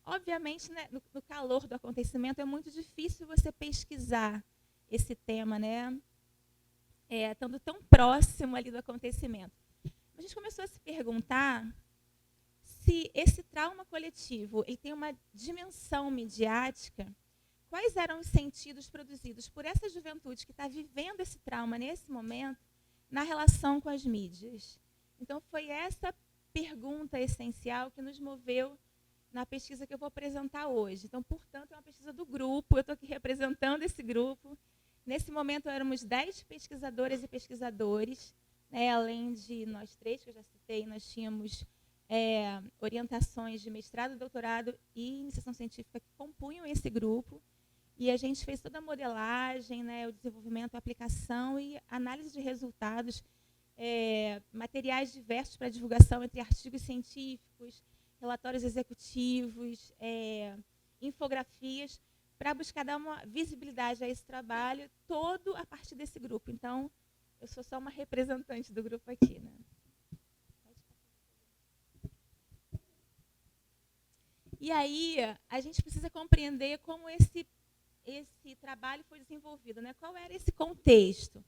Obviamente, né, no calor do acontecimento, é muito difícil você pesquisar esse tema, né, estando tão próximo ali do acontecimento. A gente começou a se perguntar se esse trauma coletivo ele tem uma dimensão midiática, quais eram os sentidos produzidos por essa juventude que está vivendo esse trauma nesse momento na relação com as mídias. Então, foi essa pergunta essencial que nos moveu na pesquisa que eu vou apresentar hoje. Então, portanto, é uma pesquisa do grupo, eu estou aqui representando esse grupo. Nesse momento, éramos 10 pesquisadoras e pesquisadores, né, além de nós 3, que eu já citei, nós tínhamos orientações de mestrado, doutorado e iniciação científica que compunham esse grupo. E a gente fez toda a modelagem, né, o desenvolvimento, a aplicação e análise de resultados, materiais diversos para divulgação entre artigos científicos, relatórios executivos, infografias, para buscar dar uma visibilidade a esse trabalho, todo a partir desse grupo. Então, eu sou só uma representante do grupo aqui, né? E aí, a gente precisa compreender como esse trabalho foi desenvolvido, né? Qual era esse contexto?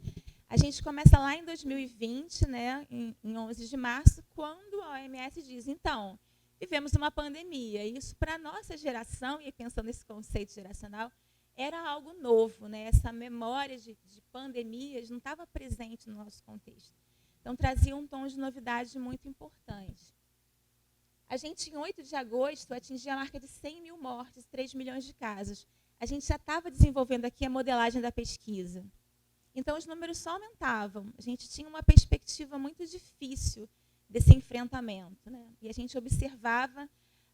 A gente começa lá em 2020, né, em 11 de março, quando a OMS diz, então, vivemos uma pandemia. E isso, para a nossa geração, e pensando nesse conceito geracional, era algo novo, né? Essa memória de pandemias não estava presente no nosso contexto. Então, trazia um tom de novidade muito importante. A gente, em 8 de agosto, atingia a marca de 100 mil mortes, 3 milhões de casos. A gente já estava desenvolvendo aqui a modelagem da pesquisa. Então, os números só aumentavam. A gente tinha uma perspectiva muito difícil desse enfrentamento, né? E a gente observava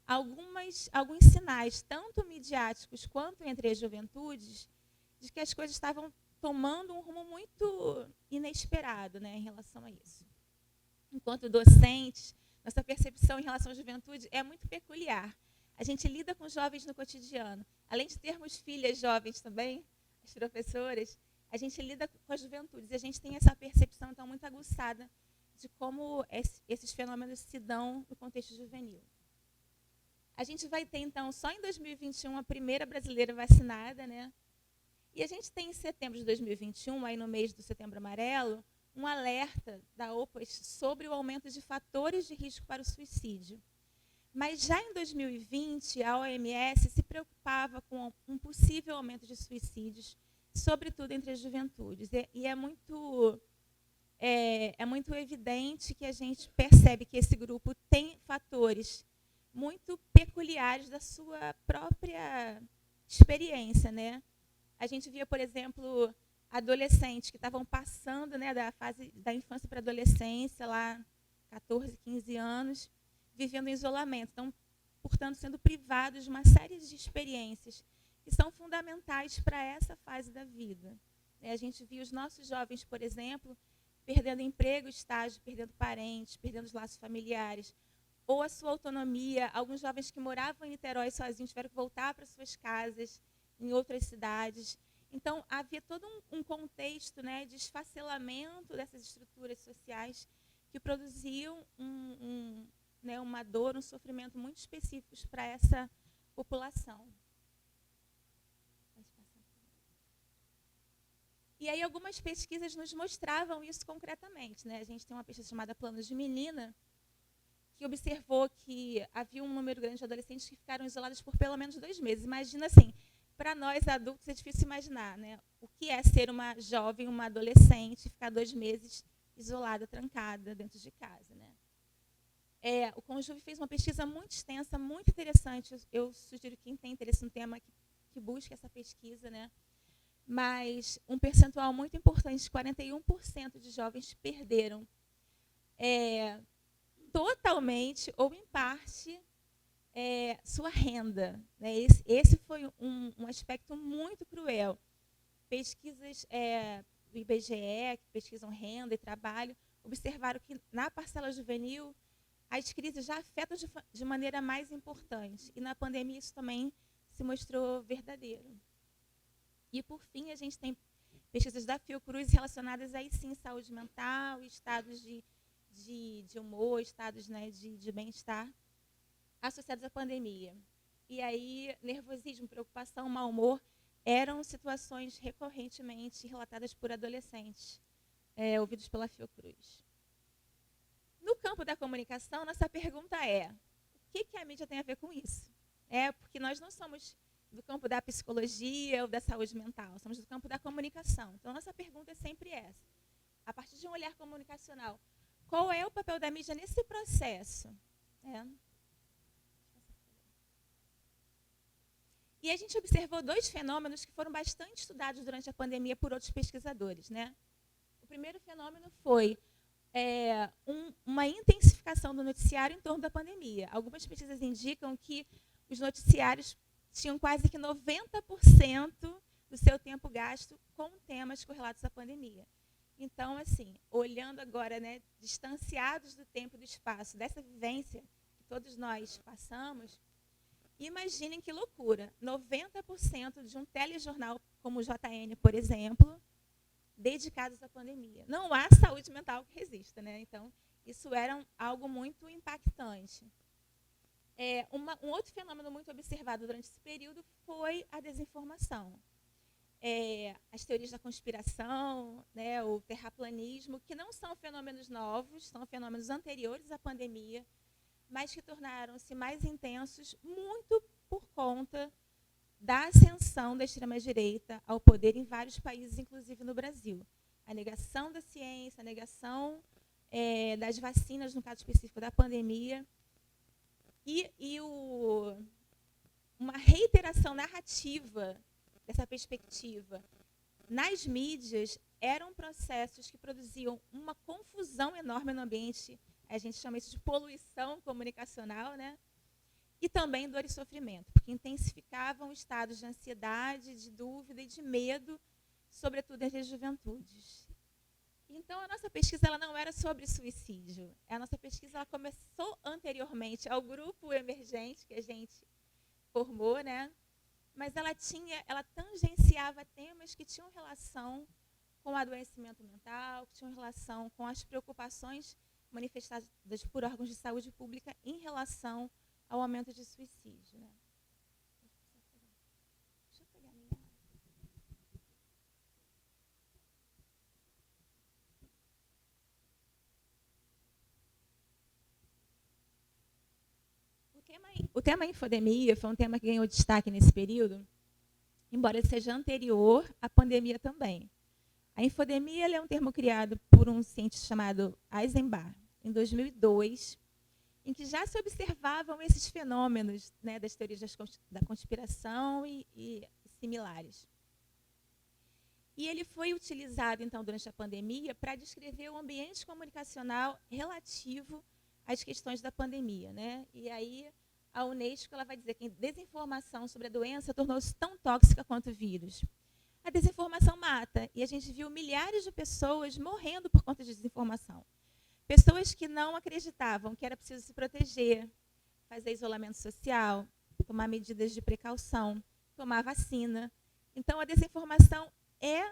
alguns sinais, tanto midiáticos quanto entre as juventudes, de que as coisas estavam tomando um rumo muito inesperado, né, em relação a isso. Enquanto docentes, nossa percepção em relação à juventude é muito peculiar. A gente lida com jovens no cotidiano. Além de termos filhas jovens também, as professoras, a gente lida com as juventudes. E a gente tem essa percepção, então, muito aguçada de como esses fenômenos se dão no contexto juvenil. A gente vai ter, então, só em 2021, a primeira brasileira vacinada, né? E a gente tem em setembro de 2021, aí no mês do Setembro Amarelo, um alerta da OPAS sobre o aumento de fatores de risco para o suicídio. Mas já em 2020, a OMS se preocupava com um possível aumento de suicídios, sobretudo entre as juventudes. E é muito evidente que a gente percebe que esse grupo tem fatores muito peculiares da sua própria experiência, né? A gente via, por exemplo, adolescentes que estavam passando, né, da fase da infância para a adolescência, lá 14, 15 anos, vivendo em isolamento. Então, portanto, sendo privados de uma série de experiências que são fundamentais para essa fase da vida. A gente viu os nossos jovens, por exemplo, perdendo emprego, estágio, perdendo parentes, perdendo os laços familiares, ou a sua autonomia. Alguns jovens que moravam em Niterói sozinhos tiveram que voltar para suas casas em outras cidades. Então, havia todo um contexto, né, de esfacelamento dessas estruturas sociais que produziam uma dor, um sofrimento muito específicos para essa população. E aí algumas pesquisas nos mostravam isso concretamente, né? A gente tem uma pesquisa chamada Planos de Menina, que observou que havia um número grande de adolescentes que ficaram isolados por pelo menos 2 meses. Imagina assim, para nós adultos é difícil imaginar, né? O que é ser uma jovem, uma adolescente, ficar 2 meses isolada, trancada dentro de casa, né? O Conjuve fez uma pesquisa muito extensa, muito interessante. Eu sugiro quem tem interesse no tema que busque essa pesquisa, né? Mas um percentual muito importante, 41% de jovens perderam totalmente ou em parte sua renda, né? Esse foi um aspecto muito cruel. Pesquisas do IBGE, que pesquisam renda e trabalho, observaram que na parcela juvenil as crises já afetam de maneira mais importante. E na pandemia isso também se mostrou verdadeiro. E, por fim, a gente tem pesquisas da Fiocruz relacionadas aí sim saúde mental, estados de humor, estados, né, de bem-estar associados à pandemia. E aí, nervosismo, preocupação, mau humor eram situações recorrentemente relatadas por adolescentes, ouvidos pela Fiocruz. No campo da comunicação, nossa pergunta é: o que a mídia tem a ver com isso? Porque nós não somos do campo da psicologia ou da saúde mental, somos do campo da comunicação. Então, nossa pergunta é sempre essa. A partir de um olhar comunicacional, qual é o papel da mídia nesse processo? E a gente observou 2 fenômenos que foram bastante estudados durante a pandemia por outros pesquisadores, né? O primeiro fenômeno foi uma intensificação do noticiário em torno da pandemia. Algumas pesquisas indicam que os noticiários tinham quase que 90% do seu tempo gasto com temas correlatos à pandemia. Então, assim, olhando agora, né, distanciados do tempo e do espaço, dessa vivência que todos nós passamos, imaginem que loucura, 90% de um telejornal como o JN, por exemplo, dedicados à pandemia. Não há saúde mental que resista, né? Então, isso era algo muito impactante. Um outro fenômeno muito observado durante esse período foi a desinformação. As teorias da conspiração, né, o terraplanismo, que não são fenômenos novos, são fenômenos anteriores à pandemia, mas que tornaram-se mais intensos muito por conta da ascensão da extrema-direita ao poder em vários países, inclusive no Brasil. A negação da ciência, a negação das vacinas, no caso específico da pandemia, e uma reiteração narrativa dessa perspectiva nas mídias eram processos que produziam uma confusão enorme no ambiente, a gente chama isso de poluição comunicacional, né? E também dor e sofrimento, porque intensificavam estados de ansiedade, de dúvida e de medo, sobretudo entre as juventudes. Então, a nossa pesquisa ela não era sobre suicídio. A nossa pesquisa ela começou anteriormente ao grupo emergente que a gente formou, né? Mas ela tangenciava temas que tinham relação com o adoecimento mental, que tinham relação com as preocupações manifestadas por órgãos de saúde pública em relação ao aumento de suicídio, né? Deixa eu pegar a minha. O tema infodemia foi um tema que ganhou destaque nesse período, embora ele seja anterior à pandemia também. A infodemia é um termo criado por um cientista chamado Eisenbach, em 2002, em que já se observavam esses fenômenos, né, das teorias da conspiração e similares. E ele foi utilizado, então, durante a pandemia, para descrever o ambiente comunicacional relativo às questões da pandemia, né? E aí a Unesco ela vai dizer que a desinformação sobre a doença tornou-se tão tóxica quanto o vírus. A desinformação mata, e a gente viu milhares de pessoas morrendo por conta de desinformação. Pessoas que não acreditavam que era preciso se proteger, fazer isolamento social, tomar medidas de precaução, tomar vacina. Então, a desinformação é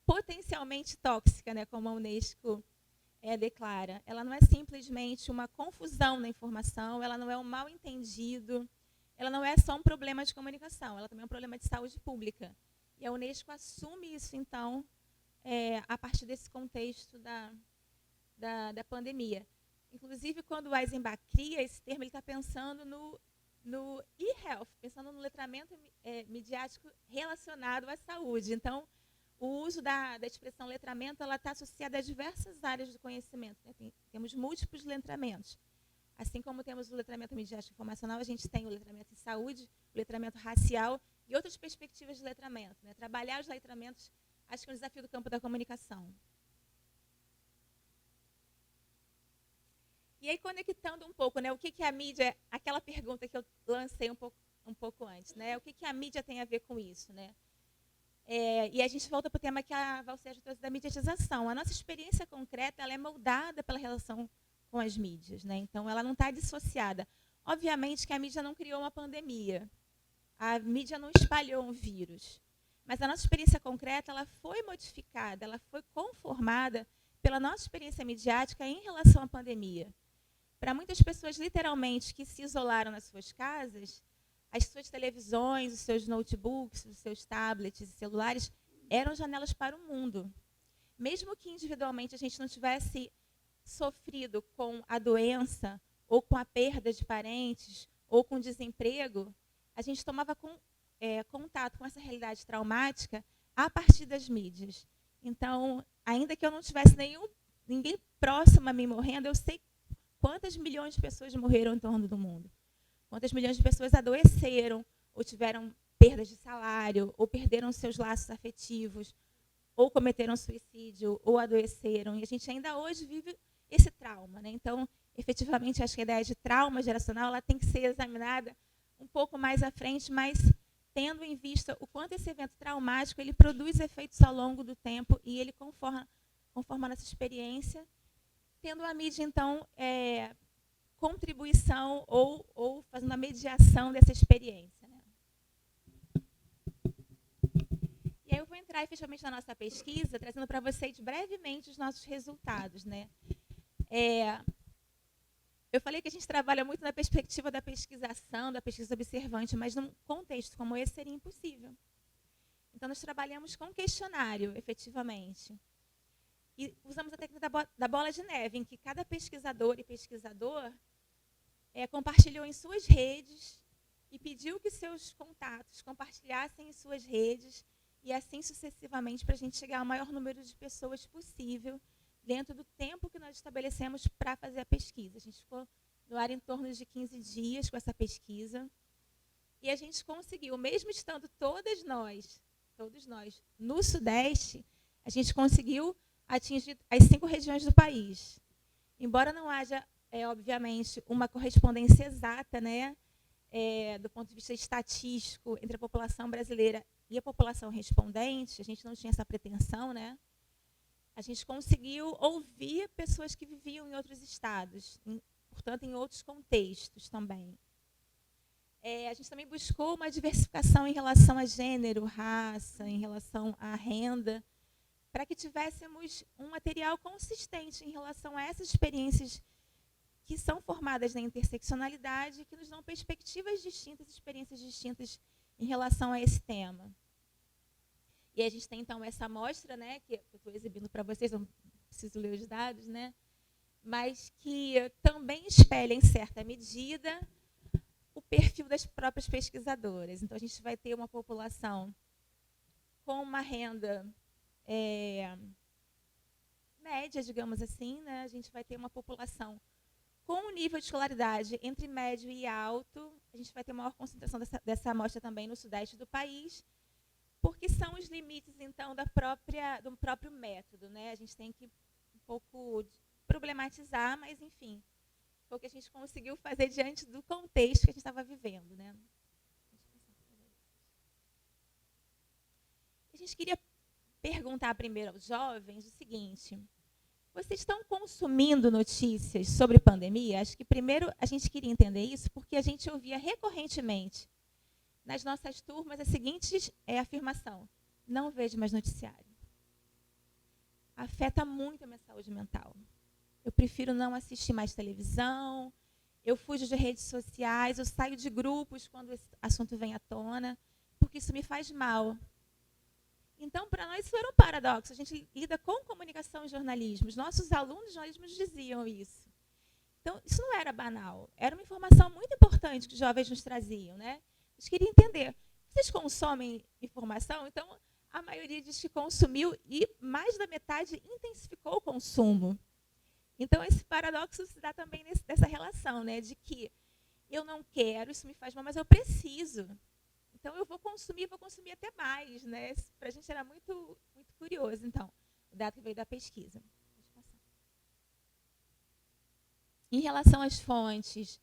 potencialmente tóxica, né, como a Unesco declara. Ela não é simplesmente uma confusão na informação, ela não é um mal-entendido, ela não é só um problema de comunicação, ela também é um problema de saúde pública. E a Unesco assume isso, então, a partir desse contexto da pandemia. Inclusive, quando o Eisenbach cria esse termo, ele está pensando no e-health, pensando no letramento midiático relacionado à saúde. Então, o uso da expressão letramento está associada a diversas áreas do conhecimento, né? Temos múltiplos letramentos. Assim como temos o letramento midiático informacional, a gente tem o letramento em saúde, o letramento racial e outras perspectivas de letramento, né? Trabalhar os letramentos, acho que é um desafio do campo da comunicação. E aí, conectando um pouco, né, o que a mídia, aquela pergunta que eu lancei um pouco antes, né? O que a mídia tem a ver com isso, né? E a gente volta para o tema que a Valsérgio trouxe da mediatização. A nossa experiência concreta ela é moldada pela relação com as mídias, né? Então, ela não está dissociada. Obviamente que a mídia não criou uma pandemia. A mídia não espalhou um vírus. Mas a nossa experiência concreta ela foi modificada, ela foi conformada pela nossa experiência midiática em relação à pandemia. Para muitas pessoas, literalmente, que se isolaram nas suas casas, as suas televisões, os seus notebooks, os seus tablets e celulares eram janelas para o mundo. Mesmo que individualmente a gente não tivesse sofrido com a doença, ou com a perda de parentes, ou com desemprego, a gente tomava contato com essa realidade traumática a partir das mídias. Então, ainda que eu não tivesse ninguém próximo a mim morrendo, eu sei quantas milhões de pessoas morreram em torno do mundo. Quantas milhões de pessoas adoeceram, ou tiveram perdas de salário, ou perderam seus laços afetivos, ou cometeram suicídio, ou adoeceram. E a gente ainda hoje vive esse trauma, né? Então, efetivamente, acho que a ideia de trauma geracional ela tem que ser examinada um pouco mais à frente, mas tendo em vista o quanto esse evento traumático ele produz efeitos ao longo do tempo e ele conforma a nossa experiência, tendo a mídia, então, contribuição ou fazendo a mediação dessa experiência. Né? E aí eu vou entrar efetivamente na nossa pesquisa, trazendo para vocês brevemente os nossos resultados. Né? Eu falei que a gente trabalha muito na perspectiva da pesquisação, da pesquisa observante, mas num contexto como esse seria impossível. Então, nós trabalhamos com questionário, efetivamente. E usamos a técnica da bola de neve, em que cada pesquisador e pesquisador compartilhou em suas redes e pediu que seus contatos compartilhassem em suas redes e assim sucessivamente para a gente chegar ao maior número de pessoas possível dentro do tempo que nós estabelecemos para fazer a pesquisa. A gente ficou no ar em torno de 15 dias com essa pesquisa e a gente conseguiu, mesmo estando todos nós no Sudeste, a gente conseguiu atingir as 5 regiões do país. Embora não haja, obviamente, uma correspondência exata, né, do ponto de vista estatístico, entre a população brasileira e a população respondente, a gente não tinha essa pretensão, né? A gente conseguiu ouvir pessoas que viviam em outros estados, portanto, em outros contextos também. A gente também buscou uma diversificação em relação a gênero, raça, em relação à renda, para que tivéssemos um material consistente em relação a essas experiências que são formadas na interseccionalidade, que nos dão perspectivas distintas, experiências distintas em relação a esse tema. E a gente tem, então, essa amostra, né, que eu estou exibindo para vocês, eu não preciso ler os dados, né, mas que também espelha, em certa medida, o perfil das próprias pesquisadoras. Então, a gente vai ter uma população com uma renda média, digamos assim, né? A gente vai ter uma população com um nível de escolaridade entre médio e alto. A gente vai ter maior concentração dessa amostra também no sudeste do país, porque são os limites, então, do próprio método, né? A gente tem que um pouco problematizar, mas, enfim, foi o que a gente conseguiu fazer diante do contexto que a gente estava vivendo, né? A gente queria perguntar primeiro aos jovens o seguinte: vocês estão consumindo notícias sobre pandemia? Acho que primeiro a gente queria entender isso, porque a gente ouvia recorrentemente nas nossas turmas a seguinte afirmação: não vejo mais noticiário. Afeta muito a minha saúde mental. Eu prefiro não assistir mais televisão, eu fujo de redes sociais, eu saio de grupos quando esse assunto vem à tona, porque isso me faz mal. Então, para nós, isso era um paradoxo. A gente lida com comunicação e jornalismo. Os nossos alunos de jornalismo diziam isso. Então, isso não era banal. Era uma informação muito importante que os jovens nos traziam, né? Eles queriam entender. Vocês consomem informação? Então, a maioria diz que consumiu e mais da metade intensificou o consumo. Então, esse paradoxo se dá também nessa relação, né, de que eu não quero, isso me faz mal, mas eu preciso. Então, eu vou consumir até mais. Né? Para a gente era muito, muito curioso, então, o dado que veio da pesquisa. Em relação às fontes,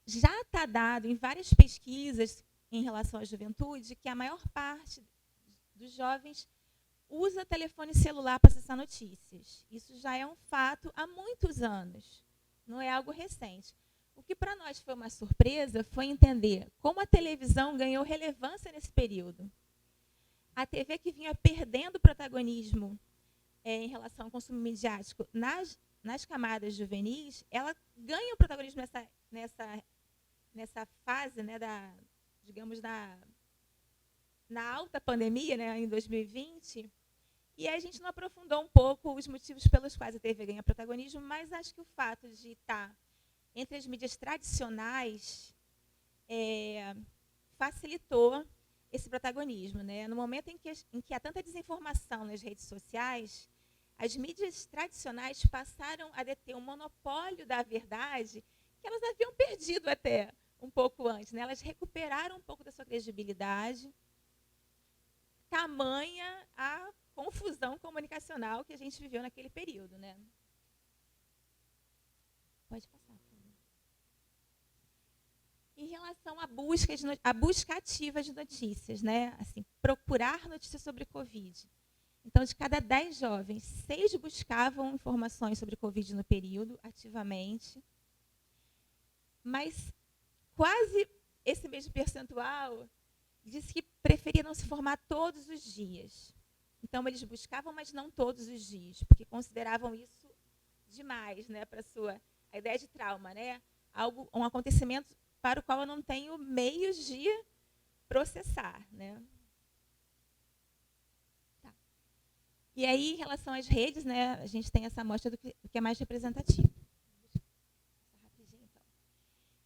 já está dado em várias pesquisas em relação à juventude que a maior parte dos jovens usa telefone celular para acessar notícias. Isso já é um fato há muitos anos, não é algo recente. O que para nós foi uma surpresa foi entender como a televisão ganhou relevância nesse período. A TV, que vinha perdendo protagonismo em relação ao consumo midiático nas camadas juvenis, ela ganha o protagonismo nessa fase, né, na alta pandemia, né, em 2020, e a gente não aprofundou um pouco os motivos pelos quais a TV ganha protagonismo, mas acho que o fato de estar entre as mídias tradicionais facilitou esse protagonismo. Né? No momento em que há tanta desinformação nas redes sociais, as mídias tradicionais passaram a deter um monopólio da verdade que elas haviam perdido até um pouco antes. Né? Elas recuperaram um pouco da sua credibilidade, tamanha a confusão comunicacional que a gente viveu naquele período. Né? Pode passar, por favor. Em relação à busca ativa de notícias, né? Assim, procurar notícias sobre Covid. Então, de cada 10 jovens, 6 buscavam informações sobre Covid no período, ativamente. Mas quase esse mesmo percentual disse que preferia não se informar todos os dias. Então, eles buscavam, mas não todos os dias, porque consideravam isso demais, né, para a ideia de trauma, né? Um acontecimento para o qual eu não tenho meios de processar. Né? Tá. E aí, em relação às redes, né, a gente tem essa amostra do que é mais representativo. Rapidinho, então.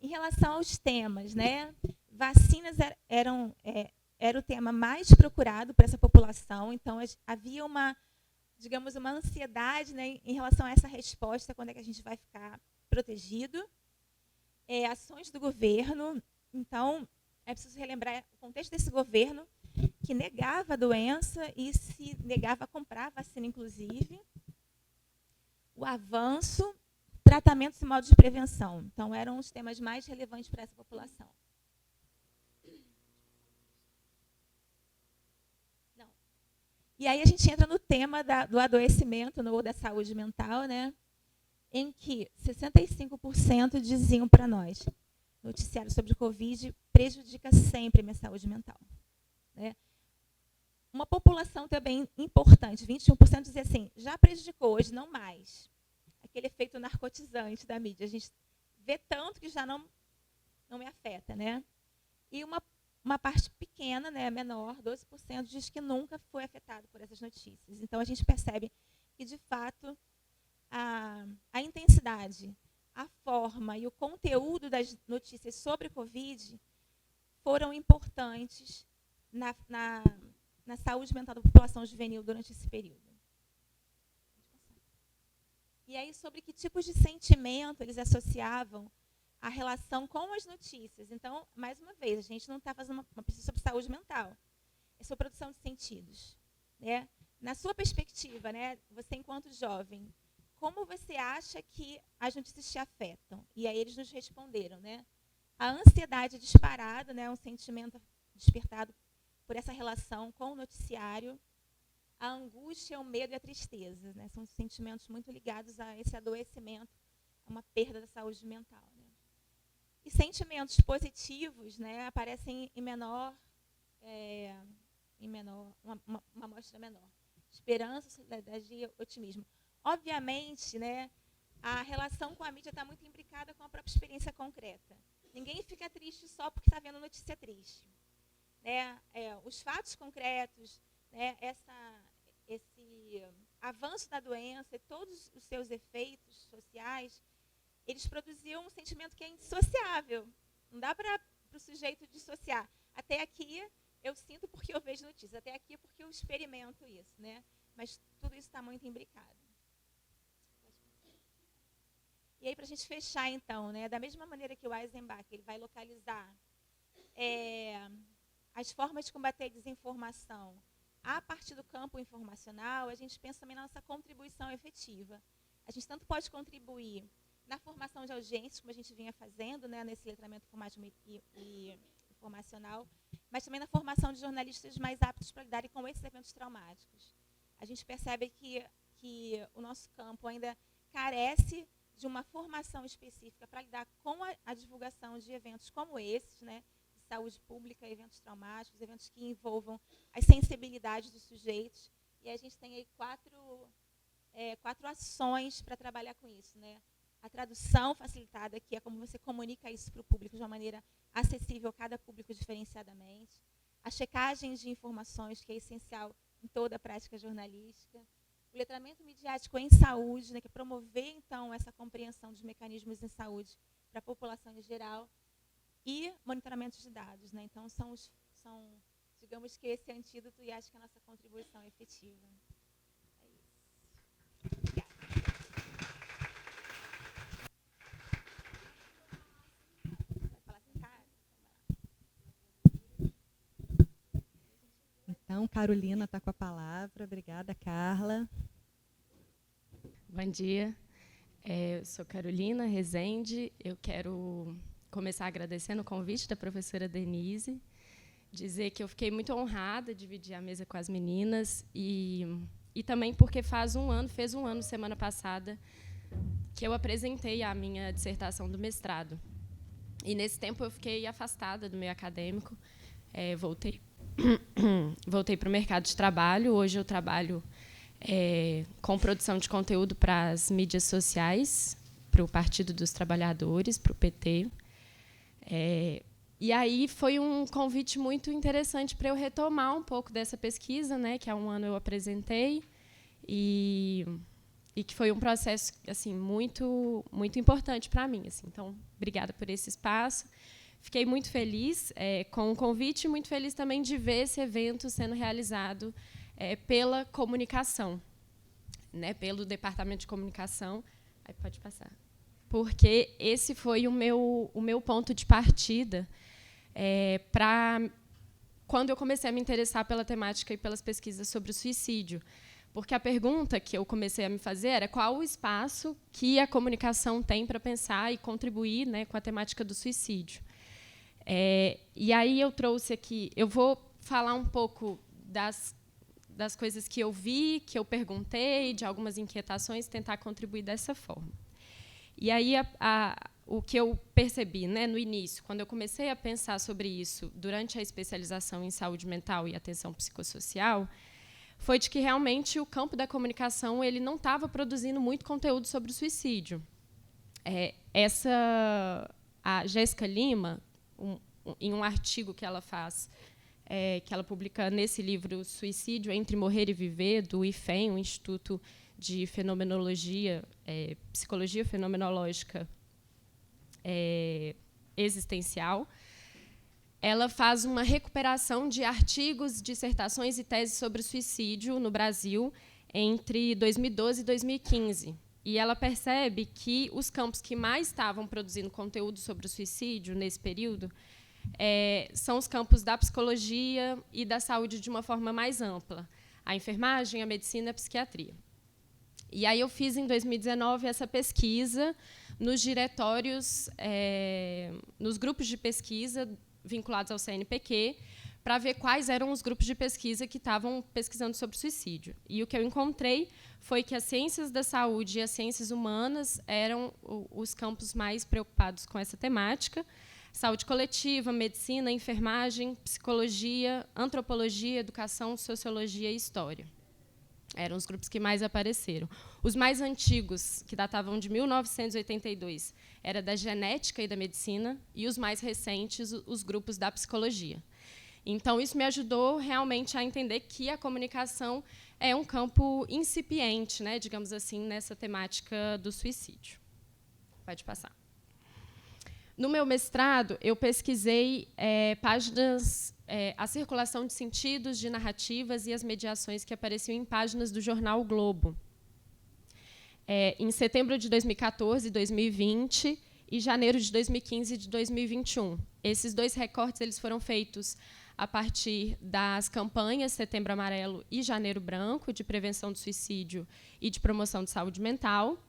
Em relação aos temas, né, vacinas era o tema mais procurado por essa população, então havia uma ansiedade, né, em relação a essa resposta, quando é que a gente vai ficar protegido. Ações do governo, então, é preciso relembrar o contexto desse governo, que negava a doença e se negava a comprar a vacina, inclusive. O avanço, tratamentos e modos de prevenção. Então, eram os temas mais relevantes para essa população. Não. E aí a gente entra no tema do adoecimento ou da saúde mental, né? Em que 65% diziam para nós: noticiário sobre o Covid prejudica sempre a minha saúde mental, né? Uma população também importante, 21% dizia assim, já prejudicou, hoje não mais. Aquele efeito narcotizante da mídia. A gente vê tanto que já não me afeta, né? E uma parte pequena, né, menor, 12%, diz que nunca foi afetado por essas notícias. Então, a gente percebe que, de fato, a intensidade, a forma e o conteúdo das notícias sobre o Covid foram importantes na saúde mental da população juvenil durante esse período. E aí, sobre que tipos de sentimento eles associavam a relação com as notícias. Então, mais uma vez, a gente não está fazendo uma pesquisa sobre saúde mental. É sobre produção de sentidos, né? Na sua perspectiva, né, você enquanto jovem, como você acha que as notícias te afetam? E aí eles nos responderam, né? A ansiedade disparada, né, um sentimento despertado por essa relação com o noticiário, a angústia, o medo e a tristeza, né? São sentimentos muito ligados a esse adoecimento, a uma perda da saúde mental, né? E sentimentos positivos, né, aparecem em menor, uma amostra menor. Esperança, solidariedade e otimismo. Obviamente, né, a relação com a mídia está muito imbricada com a própria experiência concreta. Ninguém fica triste só porque está vendo notícia triste, né? Os fatos concretos, né, esse avanço da doença e todos os seus efeitos sociais, eles produziam um sentimento que é indissociável. Não dá para o sujeito dissociar. Até aqui eu sinto porque eu vejo notícias, até aqui porque eu experimento isso, né? Mas tudo isso está muito imbricado. E aí, para a gente fechar, então, né, da mesma maneira que o Eisenbach ele vai localizar as formas de combater a desinformação a partir do campo informacional, a gente pensa também na nossa contribuição efetiva. A gente tanto pode contribuir na formação de audiências, como a gente vinha fazendo, né, nesse letramento informático e informacional, mas também na formação de jornalistas mais aptos para lidarem com esses eventos traumáticos. A gente percebe que o nosso campo ainda carece de uma formação específica para lidar com a divulgação de eventos como esses, né, de saúde pública, eventos traumáticos, eventos que envolvam as sensibilidades dos sujeitos. E a gente tem aí quatro ações para trabalhar com isso, né? A tradução facilitada, que é como você comunica isso para o público de uma maneira acessível a cada público diferenciadamente. A checagem de informações, que é essencial em toda a prática jornalística. O letramento midiático em saúde, né, que é promover, então, essa compreensão dos mecanismos em saúde para a população em geral. E monitoramento de dados, né? Então, são, digamos que, esse antídoto e acho que a nossa contribuição é efetiva. É isso. Obrigada. Então, Carolina está com a palavra. Obrigada, Carla. Bom dia. Eu sou Carolina Rezende. Eu quero começar agradecendo o convite da professora Denise, dizer que eu fiquei muito honrada de dividir a mesa com as meninas e também porque fez um ano, semana passada, que eu apresentei a minha dissertação do mestrado. E, nesse tempo, eu fiquei afastada do meio acadêmico, voltei para o mercado de trabalho. Hoje eu trabalho com produção de conteúdo para as mídias sociais, para o Partido dos Trabalhadores, para o PT. E aí foi um convite muito interessante para eu retomar um pouco dessa pesquisa, né, que há um ano eu apresentei, e que foi um processo assim, muito, muito importante para mim. Assim. Então, obrigada por esse espaço. Fiquei muito feliz com o convite e muito feliz também de ver esse evento sendo realizado pela comunicação, né, pelo Departamento de Comunicação. Aí pode passar. Porque esse foi o meu ponto de partida para quando eu comecei a me interessar pela temática e pelas pesquisas sobre o suicídio. Porque a pergunta que eu comecei a me fazer era qual o espaço que a comunicação tem para pensar e contribuir, né, com a temática do suicídio. E aí eu trouxe aqui, eu vou falar um pouco das coisas que eu vi, que eu perguntei, de algumas inquietações, tentar contribuir dessa forma. E aí o que eu percebi, né, no início, quando eu comecei a pensar sobre isso durante a especialização em saúde mental e atenção psicossocial, foi de que realmente o campo da comunicação ele não estava produzindo muito conteúdo sobre o suicídio. A Jéssica Lima, em um artigo que ela faz, que ela publica nesse livro Suicídio entre Morrer e Viver, do IFEM, o Instituto de Fenomenologia, Psicologia Fenomenológica Existencial, ela faz uma recuperação de artigos, dissertações e teses sobre suicídio no Brasil entre 2012 e 2015. E ela percebe que os campos que mais estavam produzindo conteúdo sobre o suicídio nesse período são os campos da psicologia e da saúde de uma forma mais ampla, a enfermagem, a medicina e a psiquiatria. E aí eu fiz, em 2019, essa pesquisa nos diretórios, nos grupos de pesquisa vinculados ao CNPq, para ver quais eram os grupos de pesquisa que estavam pesquisando sobre suicídio. E o que eu encontrei foi que as ciências da saúde e as ciências humanas eram os campos mais preocupados com essa temática. Saúde coletiva, medicina, enfermagem, psicologia, antropologia, educação, sociologia e história. Eram os grupos que mais apareceram. Os mais antigos, que datavam de 1982, era da genética e da medicina, e os mais recentes, os grupos da psicologia. Então, isso me ajudou realmente a entender que a comunicação é um campo incipiente, né, digamos assim, nessa temática do suicídio. Pode passar. No meu mestrado, eu pesquisei páginas, a circulação de sentidos, de narrativas e as mediações que apareciam em páginas do jornal O Globo. Em setembro de 2014 e 2020 e janeiro de 2015 e de 2021. Esses dois recortes eles foram feitos a partir das campanhas Setembro Amarelo e Janeiro Branco, de prevenção do suicídio e de promoção de saúde mental.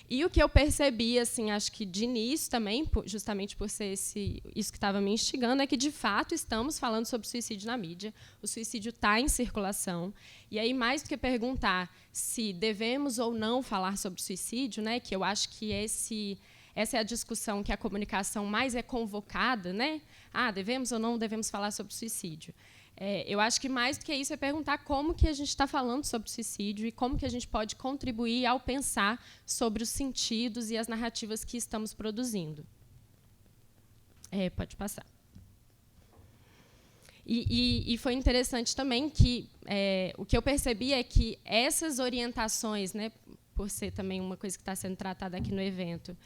E o que eu percebi, assim, acho que de início também, justamente por ser isso que estava me instigando, é que, de fato, estamos falando sobre suicídio na mídia. O suicídio está em circulação. E aí, mais do que perguntar se devemos ou não falar sobre suicídio, né, que eu acho que essa é a discussão que a comunicação mais é convocada, né? Devemos ou não devemos falar sobre suicídio? Eu acho que mais do que isso é perguntar como que a gente está falando sobre suicídio e como que a gente pode contribuir ao pensar sobre os sentidos e as narrativas que estamos produzindo. Pode passar. E foi interessante também que o que eu percebi é que essas orientações, né, por ser também uma coisa que está sendo tratada aqui no evento,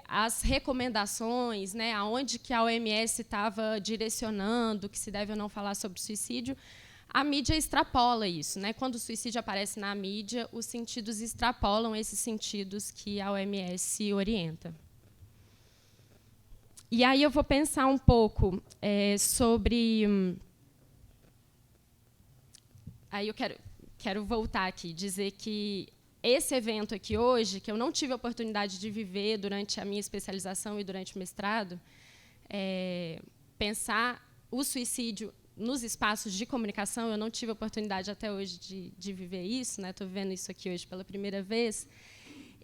as recomendações, né, aonde que a OMS estava direcionando, que se deve ou não falar sobre suicídio, a mídia extrapola isso, né? Quando o suicídio aparece na mídia, os sentidos extrapolam esses sentidos que a OMS orienta. E aí eu vou pensar um pouco sobre... Aí eu quero voltar aqui, dizer que esse evento aqui hoje, que eu não tive a oportunidade de viver durante a minha especialização e durante o mestrado, pensar o suicídio nos espaços de comunicação, eu não tive a oportunidade até hoje de viver isso, né? Estou vivendo isso aqui hoje pela primeira vez.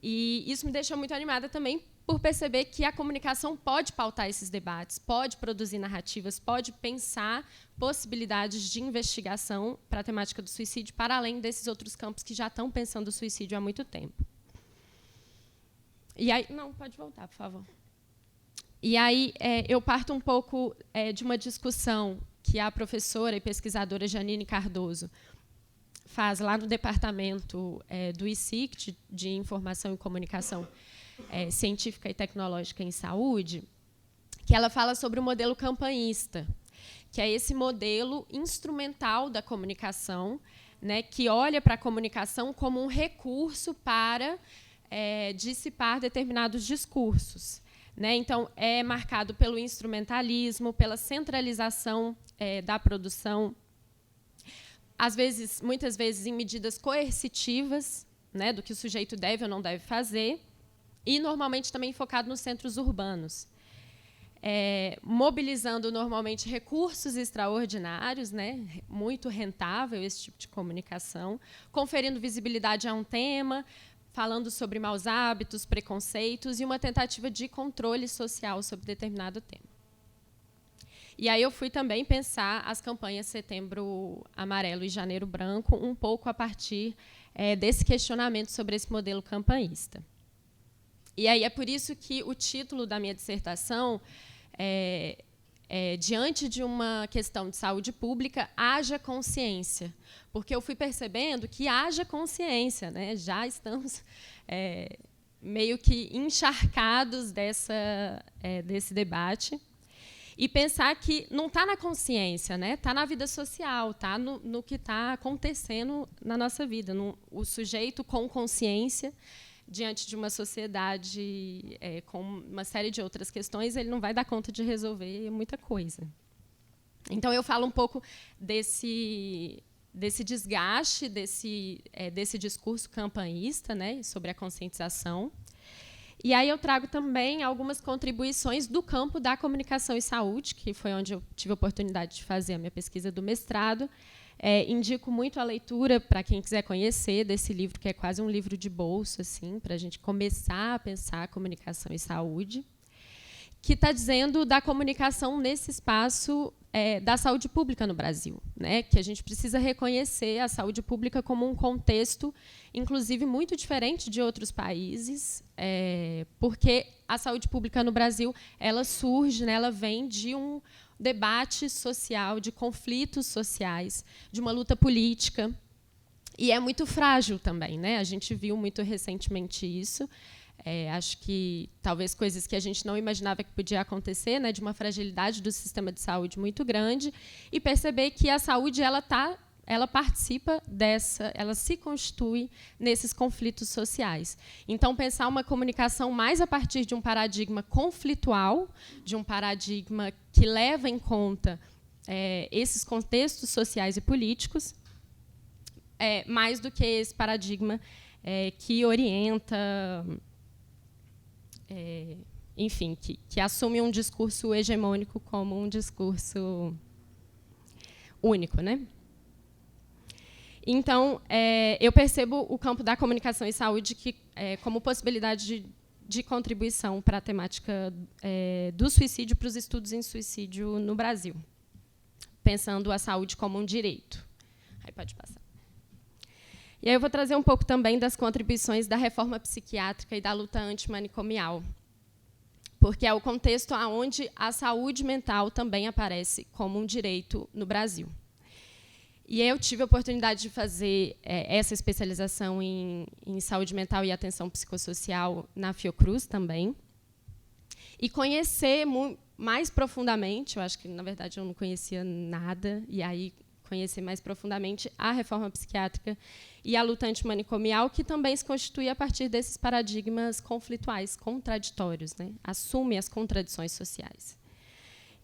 E isso me deixou muito animada também por perceber que a comunicação pode pautar esses debates, pode produzir narrativas, pode pensar possibilidades de investigação para a temática do suicídio, para além desses outros campos que já estão pensando o suicídio há muito tempo. E aí, não, pode voltar, por favor. E aí eu parto um pouco de uma discussão que a professora e pesquisadora Janine Cardoso faz lá no departamento do ICIC, de Informação e Comunicação Científica e Tecnológica em Saúde, que ela fala sobre o modelo campanhista, que é esse modelo instrumental da comunicação, né, que olha para a comunicação como um recurso para dissipar determinados discursos. Né? Então, é marcado pelo instrumentalismo, pela centralização da produção, muitas vezes em medidas coercitivas, né, do que o sujeito deve ou não deve fazer, e normalmente também focado nos centros urbanos, mobilizando normalmente recursos extraordinários, né, muito rentável esse tipo de comunicação, conferindo visibilidade a um tema, falando sobre maus hábitos, preconceitos e uma tentativa de controle social sobre determinado tema. E aí eu fui também pensar as campanhas Setembro Amarelo e Janeiro Branco um pouco a partir desse questionamento sobre esse modelo campanhista. E aí é por isso que o título da minha dissertação diante de uma questão de saúde pública, haja consciência. Porque eu fui percebendo que haja consciência, né? Já estamos meio que encharcados desse debate. E pensar que não está na consciência, né? Está na vida social, está no que está acontecendo na nossa vida. O sujeito com consciência, diante de uma sociedade com uma série de outras questões, ele não vai dar conta de resolver muita coisa. Então, eu falo um pouco desse desgaste, desse discurso campanhista, né, sobre a conscientização. E aí eu trago também algumas contribuições do campo da comunicação e saúde, que foi onde eu tive a oportunidade de fazer a minha pesquisa do mestrado. Indico muito a leitura para quem quiser conhecer desse livro, que é quase um livro de bolso, assim, para a gente começar a pensar a comunicação e saúde, que está dizendo da comunicação nesse espaço da saúde pública no Brasil, né? Que a gente precisa reconhecer a saúde pública como um contexto, inclusive, muito diferente de outros países, porque a saúde pública no Brasil ela surge, né, ela vem de um debate social, de conflitos sociais, de uma luta política, e é muito frágil também, né? A gente viu muito recentemente isso. Acho que talvez coisas que a gente não imaginava que podia acontecer, né, de uma fragilidade do sistema de saúde muito grande, e perceber que a saúde ela participa ela se constitui nesses conflitos sociais. Então, pensar uma comunicação mais a partir de um paradigma conflitual, de um paradigma que leva em conta esses contextos sociais e políticos, mais do que esse paradigma que orienta, enfim, que assume um discurso hegemônico como um discurso único, né? Então, eu percebo o campo da comunicação e saúde como possibilidade de contribuição para a temática do suicídio, para os estudos em suicídio no Brasil, pensando a saúde como um direito. Aí pode passar. E aí eu vou trazer um pouco também das contribuições da reforma psiquiátrica e da luta antimanicomial, porque é o contexto onde a saúde mental também aparece como um direito no Brasil. E eu tive a oportunidade de fazer essa especialização em saúde mental e atenção psicossocial na Fiocruz também, e conhecer mais profundamente, eu acho que, na verdade, eu não conhecia nada, e aí conhecer mais profundamente a reforma psiquiátrica e a luta antimanicomial, que também se constitui a partir desses paradigmas conflituais, contraditórios, né? Assume as contradições sociais.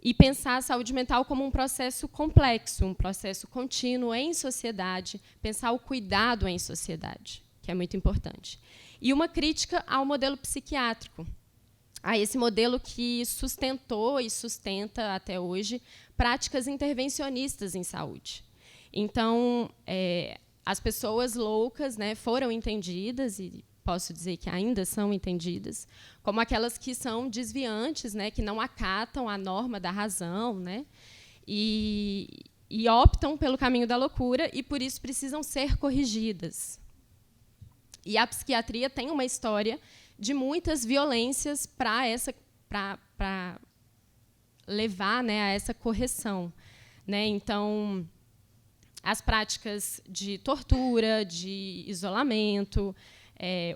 E pensar a saúde mental como um processo complexo, um processo contínuo em sociedade, pensar o cuidado em sociedade, que é muito importante. E uma crítica ao modelo psiquiátrico, a esse modelo que sustentou e sustenta até hoje práticas intervencionistas em saúde. Então, as pessoas loucas, né, foram entendidas, e posso dizer que ainda são entendidas, como aquelas que são desviantes, né, que não acatam a norma da razão, né, e optam pelo caminho da loucura e, por isso, precisam ser corrigidas. E a psiquiatria tem uma história de muitas violências para levar, né, a essa correção, né? Então, as práticas de tortura, de isolamento,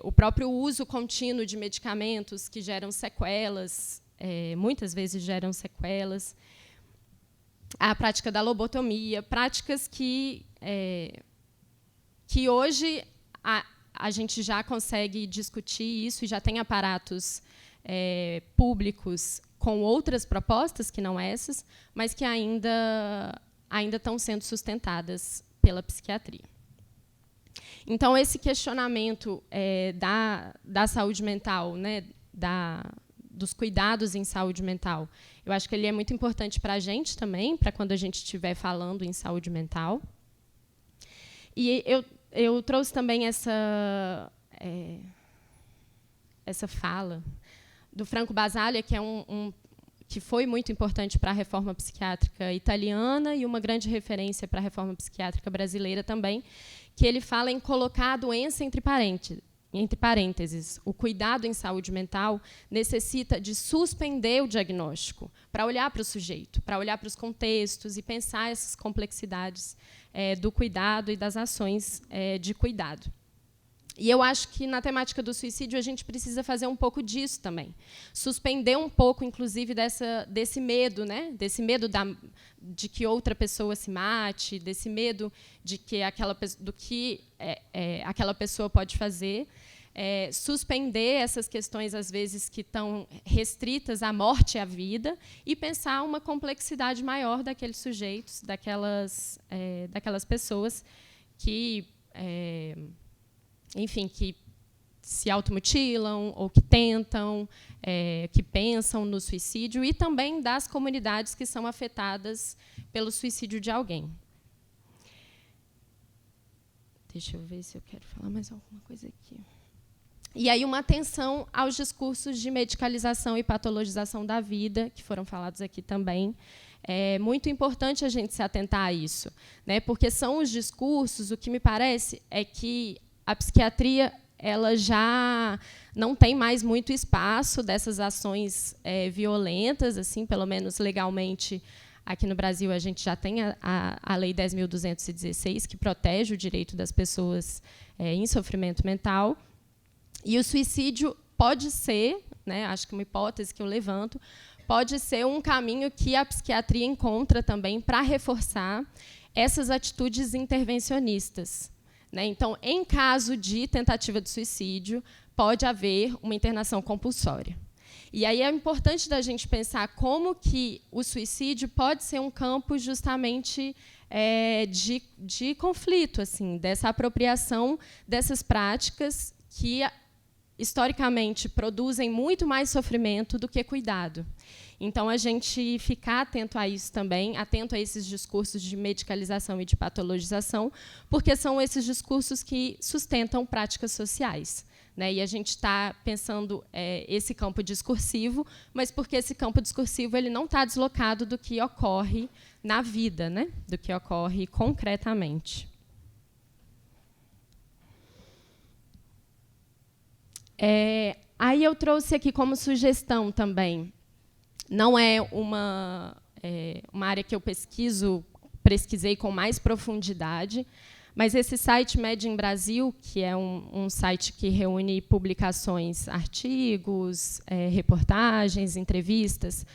o próprio uso contínuo de medicamentos que geram sequelas, muitas vezes geram sequelas, a prática da lobotomia, práticas que hoje a gente já consegue discutir isso e já tem aparatos públicos com outras propostas que não essas, mas que ainda estão sendo sustentadas pela psiquiatria. Então, esse questionamento da saúde mental, né, dos cuidados em saúde mental, eu acho que ele é muito importante para a gente também, para quando a gente estiver falando em saúde mental. E eu trouxe também essa fala do Franco Basaglia, que é que foi muito importante para a reforma psiquiátrica italiana e uma grande referência para a reforma psiquiátrica brasileira também, que ele fala em colocar a doença entre parênteses. O cuidado em saúde mental necessita de suspender o diagnóstico para olhar para o sujeito, para olhar para os contextos e pensar essas complexidades do cuidado e das ações de cuidado. E eu acho que, na temática do suicídio, a gente precisa fazer um pouco disso também. Suspender um pouco, inclusive, desse medo, né? Desse medo de que outra pessoa se mate, desse medo de que do que aquela pessoa pode fazer. Suspender essas questões, às vezes, que estão restritas à morte e à vida, e pensar uma complexidade maior daqueles sujeitos, daquelas pessoas que... enfim, que se automutilam ou que tentam, que pensam no suicídio, e também das comunidades que são afetadas pelo suicídio de alguém. Deixa eu ver se eu quero falar mais alguma coisa aqui. E aí uma atenção aos discursos de medicalização e patologização da vida, que foram falados aqui também. É muito importante a gente se atentar a isso, né? Porque são os discursos, o que me parece é que a psiquiatria ela já não tem mais muito espaço dessas ações violentas, assim, pelo menos legalmente. Aqui no Brasil, a gente já tem a Lei 10.216, que protege o direito das pessoas em sofrimento mental. E o suicídio pode ser, né, acho que uma hipótese que eu levanto, pode ser um caminho que a psiquiatria encontra também para reforçar essas atitudes intervencionistas. Então, em caso de tentativa de suicídio, pode haver uma internação compulsória. E aí é importante da gente pensar como que o suicídio pode ser um campo justamente de conflito, assim, dessa apropriação dessas práticas que, historicamente, produzem muito mais sofrimento do que cuidado. Então, a gente ficar atento a isso também, atento a esses discursos de medicalização e de patologização, porque são esses discursos que sustentam práticas sociais, né? E a gente está pensando esse campo discursivo, mas porque esse campo discursivo ele não está deslocado do que ocorre na vida, né? Do que ocorre concretamente. Aí eu trouxe aqui como sugestão também. Não é uma área que eu pesquisei com mais profundidade, mas esse site Made in Brasil, que é um site que reúne publicações, artigos, reportagens, entrevistas,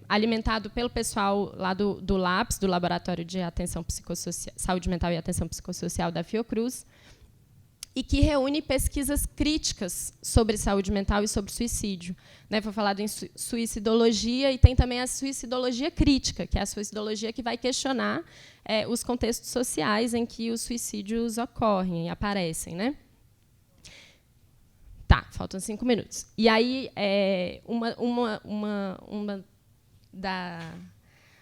alimentado pelo pessoal lá do LAPS, do Laboratório de Saúde Mental e Atenção Psicossocial da Fiocruz, e que reúne pesquisas críticas sobre saúde mental e sobre suicídio. Foi falado em suicidologia, e tem também a suicidologia crítica, que é a suicidologia que vai questionar os contextos sociais em que os suicídios ocorrem e aparecem. Né? Tá, faltam 5 minutos. E aí, uma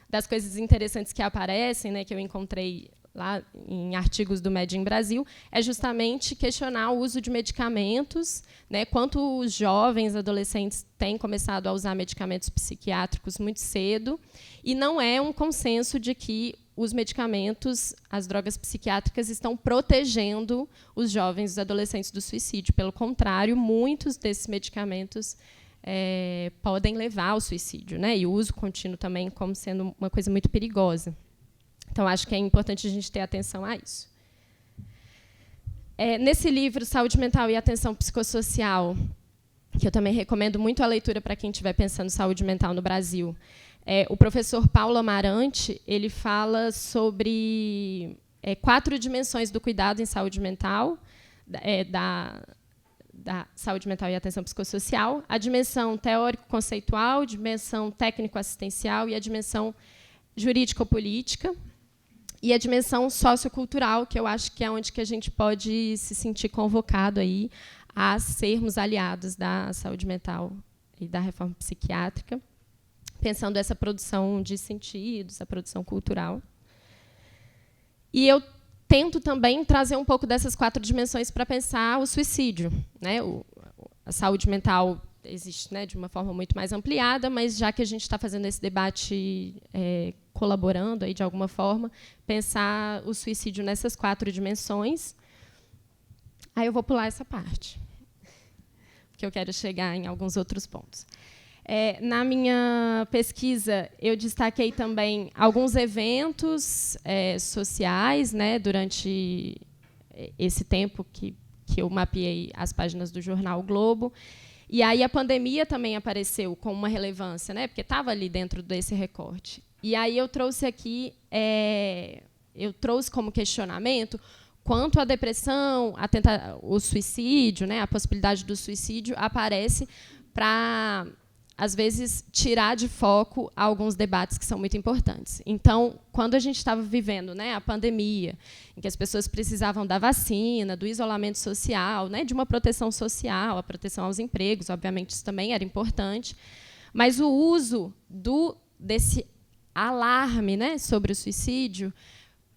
das coisas interessantes que aparecem, né, que eu encontrei lá em artigos do Made in Brasil, é justamente questionar o uso de medicamentos, né, quanto os jovens, adolescentes têm começado a usar medicamentos psiquiátricos muito cedo, e não é um consenso de que os medicamentos, as drogas psiquiátricas, estão protegendo os jovens e os adolescentes do suicídio. Pelo contrário, muitos desses medicamentos podem levar ao suicídio, né, e o uso contínuo também como sendo uma coisa muito perigosa. Então, acho que é importante a gente ter atenção a isso. Nesse livro, Saúde Mental e Atenção Psicossocial, que eu também recomendo muito a leitura para quem estiver pensando em saúde mental no Brasil, o professor Paulo Amarante ele fala sobre 4 dimensões do cuidado em saúde mental, da saúde mental e atenção psicossocial: a dimensão teórico-conceitual, a dimensão técnico-assistencial e a dimensão jurídico-política. E a dimensão sociocultural, que eu acho que é onde que a gente pode se sentir convocado aí a sermos aliados da saúde mental e da reforma psiquiátrica, pensando essa produção de sentidos, a produção cultural. E eu tento também trazer um pouco dessas 4 dimensões para pensar o suicídio, né? A saúde mental existe, né, de uma forma muito mais ampliada, mas já que a gente está fazendo esse debate colaborando aí de alguma forma, pensar o suicídio nessas 4 dimensões. Aí eu vou pular essa parte, porque eu quero chegar em alguns outros pontos. Na minha pesquisa, eu destaquei também alguns eventos sociais, né, durante esse tempo que eu mapeei as páginas do jornal o Globo. E aí a pandemia também apareceu com uma relevância, né, porque estava ali dentro desse recorte. E aí eu trouxe aqui, eu trouxe como questionamento quanto a depressão, o suicídio, né, a possibilidade do suicídio aparece para, às vezes, tirar de foco alguns debates que são muito importantes. Então, quando a gente estava vivendo, né, a pandemia, em que as pessoas precisavam da vacina, do isolamento social, né, de uma proteção social, a proteção aos empregos, obviamente isso também era importante, mas o uso desse alarme, né, sobre o suicídio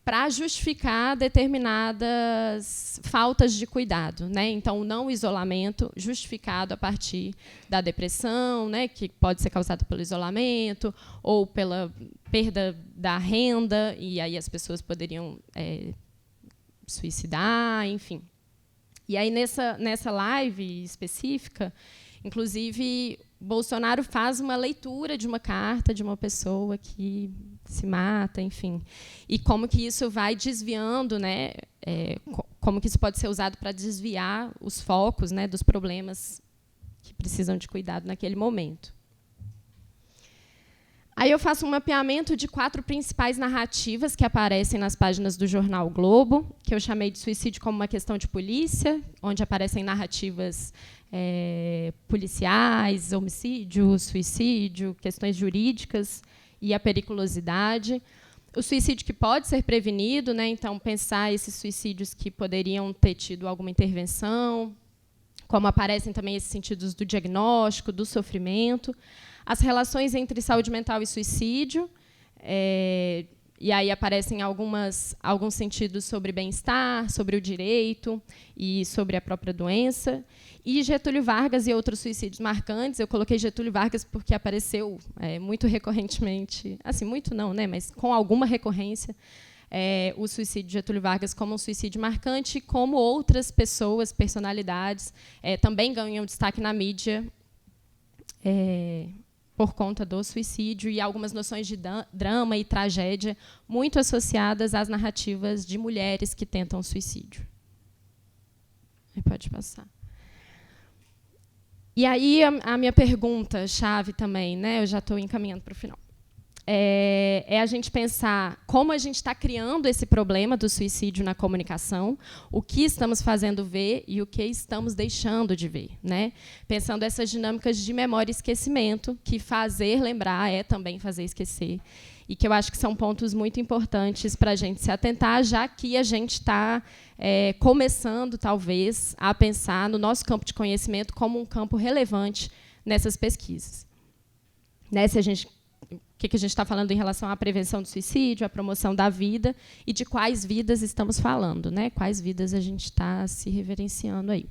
para justificar determinadas faltas de cuidado, né? Então, o não isolamento justificado a partir da depressão, né, que pode ser causada pelo isolamento ou pela perda da renda, e aí as pessoas poderiam suicidar, enfim. E aí, nessa live específica, inclusive, Bolsonaro faz uma leitura de uma carta de uma pessoa que se mata, enfim. E como que isso vai desviando, né, como que isso pode ser usado para desviar os focos, né, dos problemas que precisam de cuidado naquele momento. Aí eu faço um mapeamento de 4 principais narrativas que aparecem nas páginas do jornal o Globo, que eu chamei de suicídio como uma questão de polícia, onde aparecem narrativas policiais, homicídio, suicídio, questões jurídicas e a periculosidade. O suicídio que pode ser prevenido, né, então pensar esses suicídios que poderiam ter tido alguma intervenção, como aparecem também esses sentidos do diagnóstico, do sofrimento, as relações entre saúde mental e suicídio, e aí aparecem alguns sentidos sobre bem-estar, sobre o direito e sobre a própria doença. E Getúlio Vargas e outros suicídios marcantes. Eu coloquei Getúlio Vargas porque apareceu muito recorrentemente, assim, muito não, né, mas com alguma recorrência, o suicídio de Getúlio Vargas como um suicídio marcante, como outras pessoas, personalidades, também ganham destaque na mídia por conta do suicídio, e algumas noções de drama e tragédia muito associadas às narrativas de mulheres que tentam suicídio. Pode passar. E aí a minha pergunta-chave também, né, eu já estou encaminhando para o final, é a gente pensar como a gente está criando esse problema do suicídio na comunicação, o que estamos fazendo ver e o que estamos deixando de ver, né? Pensando essas dinâmicas de memória e esquecimento, que fazer lembrar é também fazer esquecer, e que eu acho que são pontos muito importantes para a gente se atentar, já que a gente está começando, talvez, a pensar no nosso campo de conhecimento como um campo relevante nessas pesquisas. Né? O que a gente está falando em relação à prevenção do suicídio, à promoção da vida, e de quais vidas estamos falando, né? Quais vidas a gente está se reverenciando aí.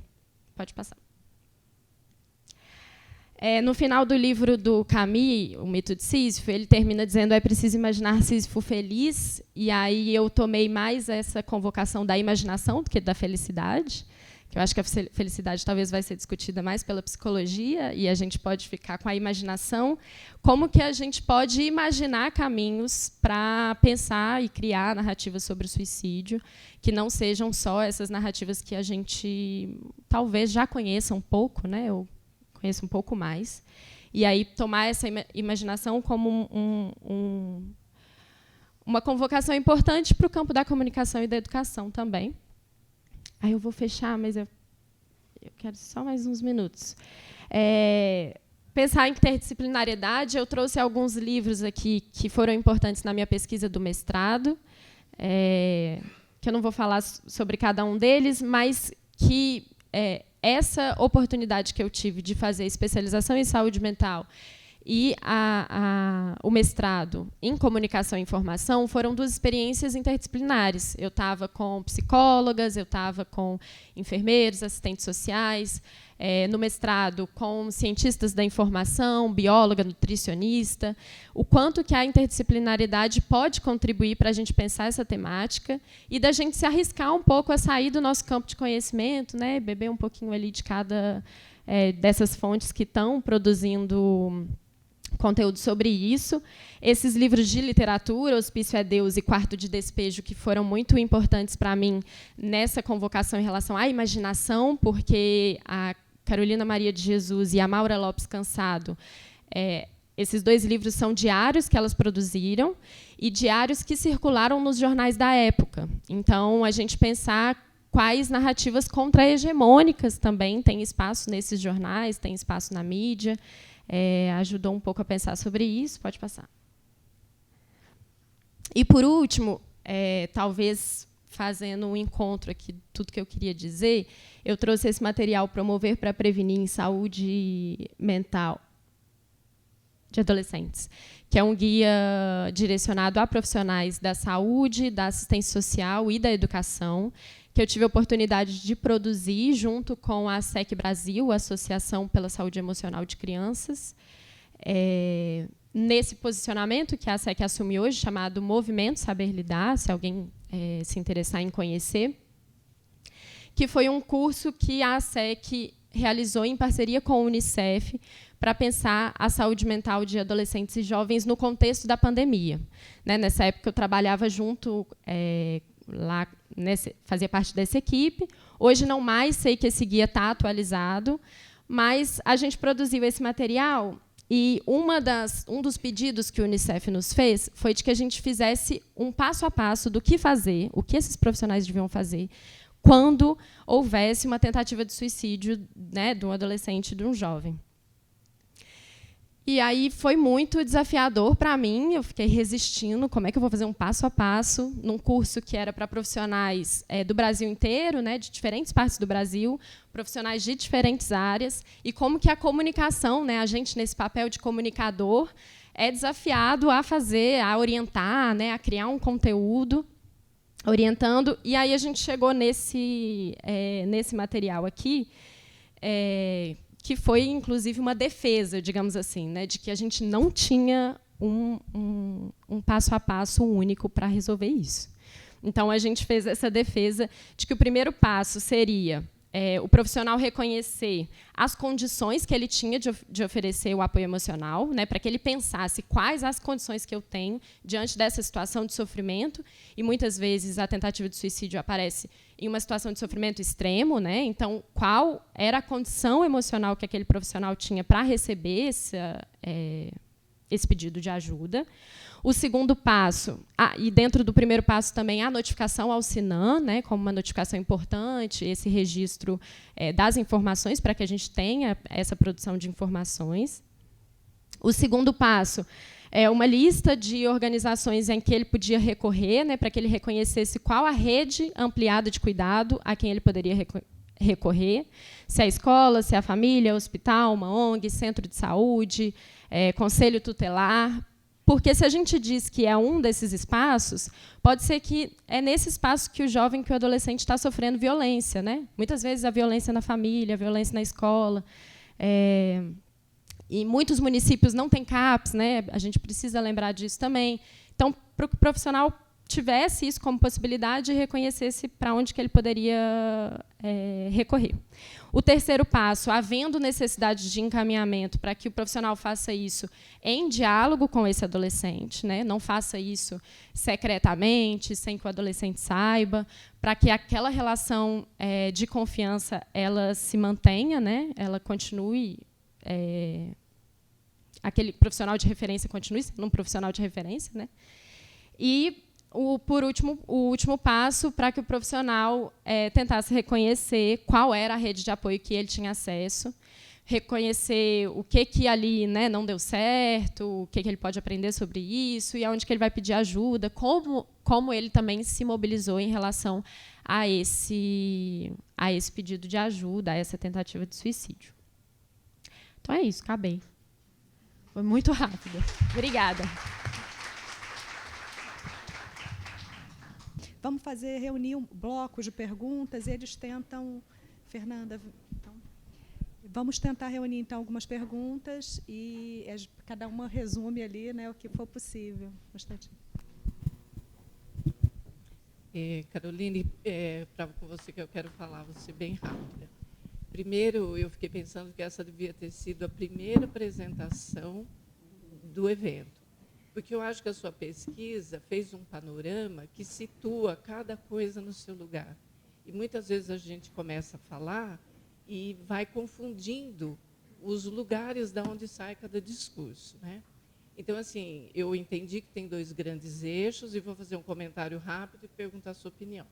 Pode passar. No final do livro do Camus, O Mito de Sísifo, ele termina dizendo: é preciso imaginar Sísifo feliz, e aí eu tomei mais essa convocação da imaginação do que da felicidade, que eu acho que a felicidade talvez vai ser discutida mais pela psicologia, e a gente pode ficar com a imaginação. Como que a gente pode imaginar caminhos para pensar e criar narrativas sobre o suicídio, que não sejam só essas narrativas que a gente talvez já conheça um pouco, né, ou conheça um pouco mais, e aí tomar essa imaginação como uma convocação importante para o campo da comunicação e da educação também. Aí eu vou fechar, mas eu quero só mais uns minutos. Pensar em interdisciplinariedade, eu trouxe alguns livros aqui que foram importantes na minha pesquisa do mestrado, que eu não vou falar sobre cada um deles, mas que essa oportunidade que eu tive de fazer especialização em saúde mental e o mestrado em comunicação e informação foram 2 experiências interdisciplinares. Eu estava com psicólogas, eu estava com enfermeiros, assistentes sociais, no mestrado com cientistas da informação, bióloga, nutricionista, o quanto que a interdisciplinaridade pode contribuir para a gente pensar essa temática e da gente se arriscar um pouco a sair do nosso campo de conhecimento, né, beber um pouquinho ali de cada dessas fontes que estão produzindo conteúdo sobre isso. Esses livros de literatura, Hospício é Deus e Quarto de Despejo, que foram muito importantes para mim nessa convocação em relação à imaginação, porque a Carolina Maria de Jesus e a Maura Lopes Cansado, esses 2 livros são diários que elas produziram e diários que circularam nos jornais da época. Então, a gente pensar quais narrativas contra-hegemônicas também têm espaço nesses jornais, têm espaço na mídia, ajudou um pouco a pensar sobre isso. Pode passar. E, por último, talvez fazendo um encontro aqui, tudo que eu queria dizer, eu trouxe esse material Promover para Prevenir em Saúde Mental de Adolescentes, que é um guia direcionado a profissionais da saúde, da assistência social e da educação, que eu tive a oportunidade de produzir junto com a ASEC Brasil, a Associação pela Saúde Emocional de Crianças, nesse posicionamento que a ASEC assume hoje, chamado Movimento Saber Lidar, se alguém se interessar em conhecer, que foi um curso que a ASEC realizou em parceria com a Unicef para pensar a saúde mental de adolescentes e jovens no contexto da pandemia. Nessa época, eu trabalhava junto lá, fazia parte dessa equipe. Hoje, não mais, sei que esse guia está atualizado, mas a gente produziu esse material e um dos pedidos que o Unicef nos fez foi de que a gente fizesse um passo a passo do que fazer, o que esses profissionais deviam fazer, quando houvesse uma tentativa de suicídio, né, de um adolescente e de um jovem. E aí foi muito desafiador para mim, eu fiquei resistindo, como é que eu vou fazer um passo a passo, num curso que era para profissionais do Brasil inteiro, né, de diferentes partes do Brasil, profissionais de diferentes áreas, e como que a comunicação, né, a gente nesse papel de comunicador, é desafiado a fazer, a orientar, né, a criar um conteúdo, orientando, e aí a gente chegou nesse material aqui, que foi, inclusive, uma defesa, digamos assim, né, de que a gente não tinha um passo a passo único para resolver isso. Então, a gente fez essa defesa de que o primeiro passo seria o profissional reconhecer as condições que ele tinha de oferecer o apoio emocional, né, para que ele pensasse quais as condições que eu tenho diante dessa situação de sofrimento, e muitas vezes a tentativa de suicídio aparece em uma situação de sofrimento extremo, né, então qual era a condição emocional que aquele profissional tinha para receber esse pedido de ajuda. O segundo passo, e dentro do primeiro passo também a notificação ao SINAM, né, como uma notificação importante, esse registro das informações para que a gente tenha essa produção de informações. O segundo passo é uma lista de organizações em que ele podia recorrer, né, para que ele reconhecesse qual a rede ampliada de cuidado a quem ele poderia recorrer, se é a escola, se é a família, hospital, uma ONG, centro de saúde, conselho tutelar. Porque, se a gente diz que é um desses espaços, pode ser que é nesse espaço que o jovem, que o adolescente está sofrendo violência, né? Muitas vezes a violência na família, a violência na escola. E muitos municípios não têm CAPS, né? A gente precisa lembrar disso também. Então, para que o profissional tivesse isso como possibilidade e reconhecesse para onde que ele poderia recorrer. O terceiro passo, havendo necessidade de encaminhamento para que o profissional faça isso em diálogo com esse adolescente, né? Não faça isso secretamente, sem que o adolescente saiba, para que aquela relação de confiança ela se mantenha, né? Ela continue, aquele profissional de referência continue sendo um profissional de referência, né? E por último, o último passo para que o profissional tentasse reconhecer qual era a rede de apoio que ele tinha acesso, reconhecer o que ali, né, não deu certo, o que ele pode aprender sobre isso e aonde que ele vai pedir ajuda, como ele também se mobilizou em relação a esse pedido de ajuda, a essa tentativa de suicídio. Então é isso, acabei. Foi muito rápido. Obrigada. Vamos reunir um bloco de perguntas, eles tentam... Fernanda, então, vamos tentar reunir, então, algumas perguntas e cada uma resume ali, né, o que for possível. Um instantinho. Caroline, com você que eu quero falar, vou ser bem rápida. Primeiro, eu fiquei pensando que essa devia ter sido a primeira apresentação do evento, porque eu acho que a sua pesquisa fez um panorama que situa cada coisa no seu lugar. E muitas vezes a gente começa a falar e vai confundindo os lugares de onde sai cada discurso, né? Então, assim, eu entendi que tem 2 grandes eixos e vou fazer um comentário rápido e perguntar a sua opinião.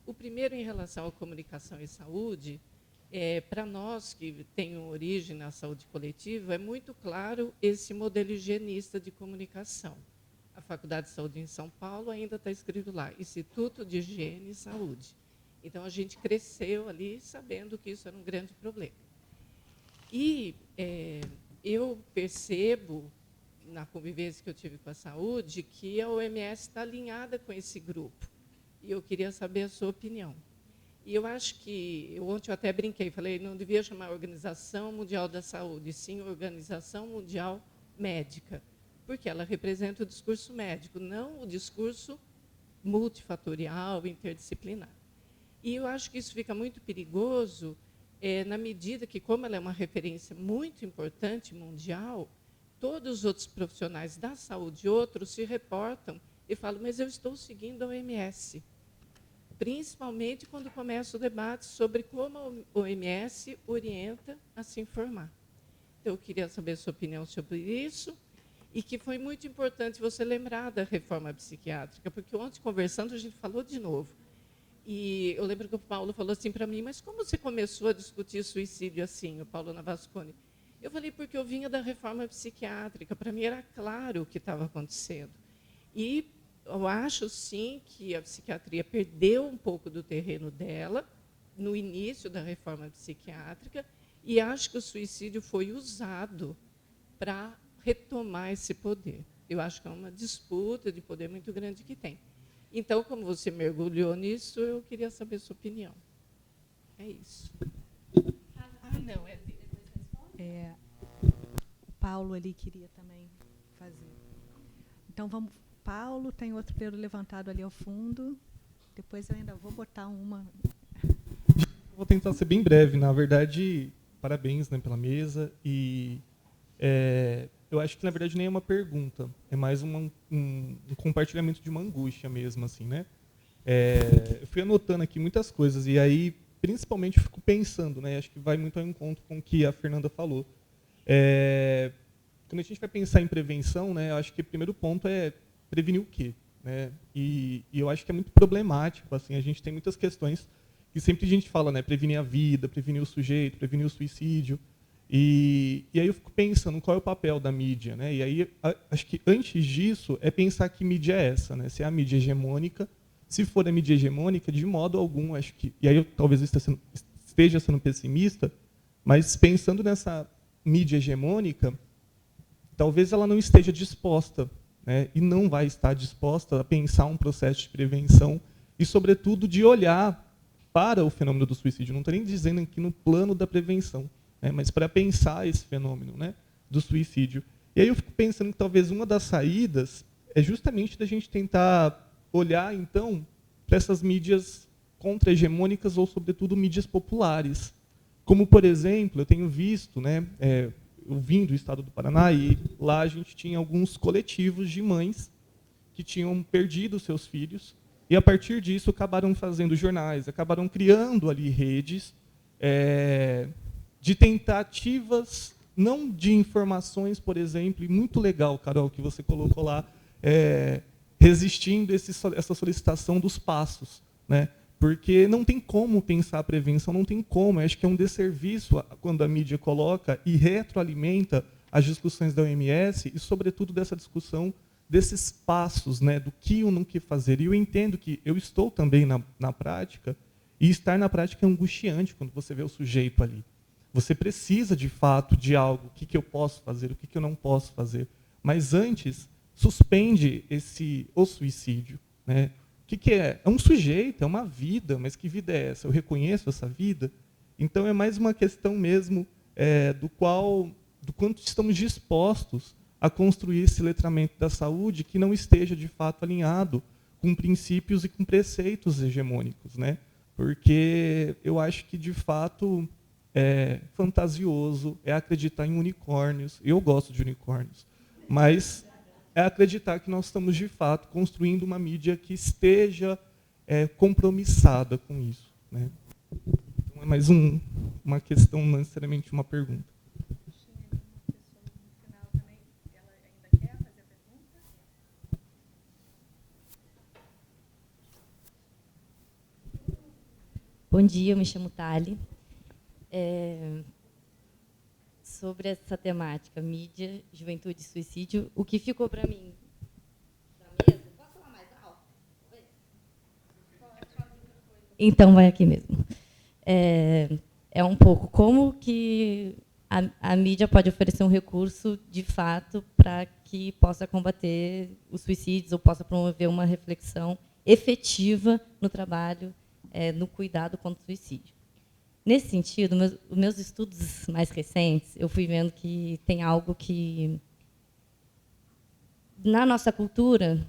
O primeiro, em relação à comunicação e saúde, para nós que temos origem na saúde coletiva, é muito claro esse modelo higienista de comunicação. A Faculdade de Saúde em São Paulo ainda está escrito lá, Instituto de Higiene e Saúde. Então, a gente cresceu ali sabendo que isso era um grande problema. E eu percebo, na convivência que eu tive com a saúde, que a OMS está alinhada com esse grupo. E eu queria saber a sua opinião. E eu acho que, ontem eu até brinquei, falei, não devia chamar Organização Mundial da Saúde, sim Organização Mundial Médica, porque ela representa o discurso médico, não o discurso multifatorial, interdisciplinar. E eu acho que isso fica muito perigoso na medida que, como ela é uma referência muito importante mundial, todos os outros profissionais da saúde, outros, se reportam e falam, mas eu estou seguindo a OMS. Principalmente quando começa o debate sobre como a OMS orienta a se informar. Então, eu queria saber a sua opinião sobre isso, e que foi muito importante você lembrar da reforma psiquiátrica, porque ontem, conversando, a gente falou de novo. E eu lembro que o Paulo falou assim para mim, mas como você começou a discutir suicídio assim, o Paulo Navasconi? Eu falei, porque eu vinha da reforma psiquiátrica, para mim era claro o que estava acontecendo. E eu acho, sim, que a psiquiatria perdeu um pouco do terreno dela no início da reforma psiquiátrica, e acho que o suicídio foi usado para retomar esse poder. Eu acho que é uma disputa de poder muito grande que tem. Então, como você mergulhou nisso, eu queria saber a sua opinião. É isso. Não, o Paulo ali queria também fazer. Então, vamos. Paulo, tem outro dedo levantado ali ao fundo. Depois eu ainda vou botar uma. Vou tentar ser bem breve. Na verdade, parabéns, né, pela mesa. E eu acho que, na verdade, nem é uma pergunta. É mais um compartilhamento de uma angústia mesmo, assim, né? Eu fui anotando aqui muitas coisas. E aí, principalmente, eu fico pensando, né? Acho que vai muito ao encontro com o que a Fernanda falou. Quando a gente vai pensar em prevenção, né, eu acho que o primeiro ponto é prevenir o quê? Né? E eu acho que é muito problemático. Assim, a gente tem muitas questões que sempre a gente fala, né, prevenir a vida, prevenir o sujeito, prevenir o suicídio. E aí eu fico pensando qual é o papel da mídia. Né? E aí acho que antes disso é pensar que mídia é essa. Né? Se é a mídia hegemônica, se for a mídia hegemônica, de modo algum, acho que... E aí eu talvez esteja sendo pessimista, mas pensando nessa mídia hegemônica, talvez ela não esteja disposta, né, e não vai estar disposta a pensar um processo de prevenção e, sobretudo, de olhar para o fenômeno do suicídio. Não estou nem dizendo aqui no plano da prevenção, né, mas para pensar esse fenômeno, né, do suicídio. E aí eu fico pensando que talvez uma das saídas é justamente da gente tentar olhar, então, para essas mídias contra-hegemônicas ou, sobretudo, mídias populares. Como, por exemplo, eu tenho visto, né, eu vim do estado do Paraná e lá a gente tinha alguns coletivos de mães que tinham perdido seus filhos e, a partir disso, acabaram fazendo jornais, acabaram criando ali redes de tentativas, não de informações, por exemplo, e muito legal, Carol, que você colocou lá, resistindo essa solicitação dos passos, né? Porque não tem como pensar a prevenção, não tem como. Eu acho que é um desserviço quando a mídia coloca e retroalimenta as discussões da OMS e, sobretudo, dessa discussão desses passos, né, do que ou não que fazer. E eu entendo que eu estou também na prática, e estar na prática é angustiante quando você vê o sujeito ali. Você precisa, de fato, de algo. O que eu posso fazer, o que eu não posso fazer. Mas antes, suspende o suicídio. Né? O que é? É um sujeito, é uma vida, mas que vida é essa? Eu reconheço essa vida? Então, é mais uma questão mesmo do quanto estamos dispostos a construir esse letramento da saúde que não esteja, de fato, alinhado com princípios e com preceitos hegemônicos. Né? Porque eu acho que, de fato, é fantasioso, é acreditar em unicórnios. Eu gosto de unicórnios. Mas é acreditar que nós estamos, de fato, construindo uma mídia que esteja compromissada com isso. Né? Então, é mais uma questão, não necessariamente uma pergunta. Bom dia, eu me chamo Thali. Sobre essa temática, mídia, juventude e suicídio, o que ficou para mim da mesa... Posso falar mais alto? Então, vai aqui mesmo. É um pouco como que a mídia pode oferecer um recurso, de fato, para que possa combater os suicídios ou possa promover uma reflexão efetiva no trabalho, no cuidado contra o suicídio. Nesse sentido, os meus estudos mais recentes, eu fui vendo que tem algo que, na nossa cultura,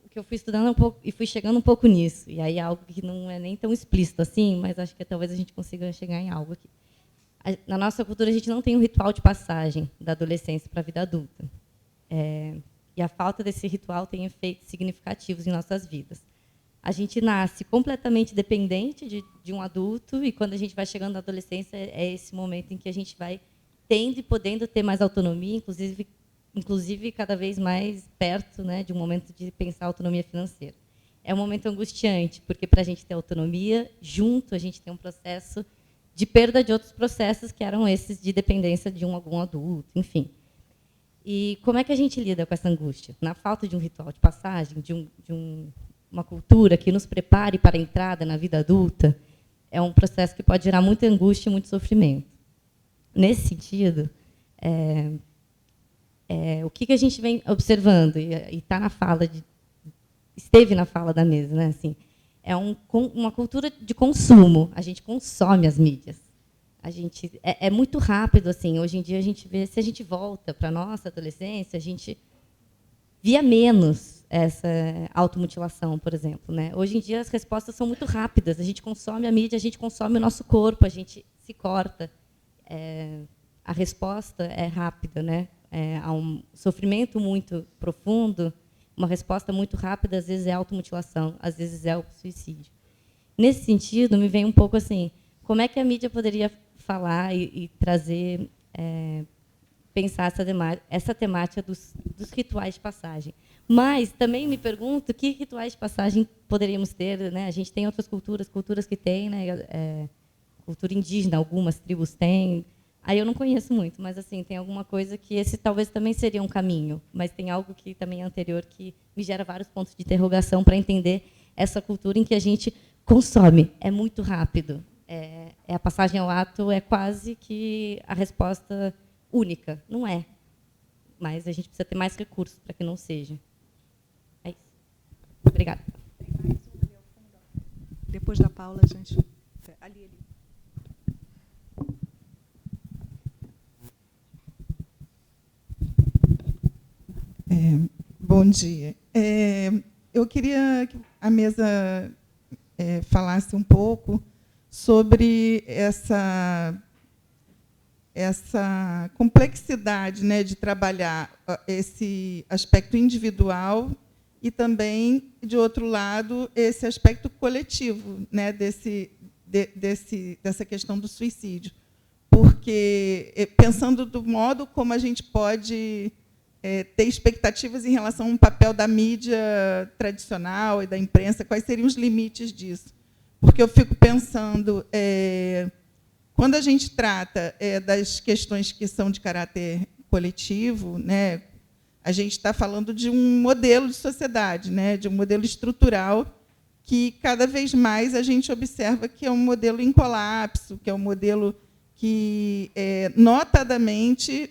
que eu fui estudando um pouco e fui chegando um pouco nisso, e aí algo que não é nem tão explícito assim, mas acho que talvez a gente consiga chegar em algo aqui. Na nossa cultura, a gente não tem um ritual de passagem da adolescência para a vida adulta. E a falta desse ritual tem efeitos significativos em nossas vidas. A gente nasce completamente dependente de um adulto, e quando a gente vai chegando na adolescência, é esse momento em que a gente vai tendo e podendo ter mais autonomia, inclusive cada vez mais perto, né, de um momento de pensar autonomia financeira. É um momento angustiante, porque para a gente ter autonomia, junto a gente tem um processo de perda de outros processos que eram esses de dependência de algum adulto, enfim. E como é que a gente lida com essa angústia? Na falta de um ritual de passagem, uma cultura que nos prepare para a entrada na vida adulta, é um processo que pode gerar muita angústia e muito sofrimento. Nesse sentido, o que a gente vem observando, e está na fala, esteve na fala da mesa, né? Assim, uma cultura de consumo. A gente consome as mídias. É muito rápido. Assim, hoje em dia, a gente vê, se a gente volta para a nossa adolescência, a gente via menos essa automutilação, por exemplo. Né? Hoje em dia, as respostas são muito rápidas. A gente consome a mídia, a gente consome o nosso corpo, a gente se corta. A resposta é rápida. Né? Há um sofrimento muito profundo, uma resposta muito rápida, às vezes é a automutilação, às vezes é o suicídio. Nesse sentido, me vem um pouco assim, como é que a mídia poderia falar e trazer, pensar essa temática dos rituais de passagem. Mas também me pergunto que rituais de passagem poderíamos ter. Né? A gente tem outras culturas que têm, né? Cultura indígena, algumas tribos têm. Aí eu não conheço muito, mas assim tem alguma coisa que esse talvez também seria um caminho, mas tem algo que também é anterior que me gera vários pontos de interrogação para entender essa cultura em que a gente consome. É muito rápido. A passagem ao ato é quase que a resposta única. Não é. Mas a gente precisa ter mais recursos para que não seja. É isso. Obrigada. Depois da Paula, a gente... Ali. Bom dia. Eu queria que a mesa falasse um pouco sobre essa complexidade, né, de trabalhar esse aspecto individual e também, de outro lado, esse aspecto coletivo, né, dessa questão do suicídio. Porque, pensando do modo como a gente pode ter expectativas em relação ao papel da mídia tradicional e da imprensa, quais seriam os limites disso? Porque eu fico pensando, quando a gente trata das questões que são de caráter coletivo, né, a gente está falando de um modelo de sociedade, né, de um modelo estrutural que, cada vez mais, a gente observa que é um modelo em colapso, que é um modelo que notadamente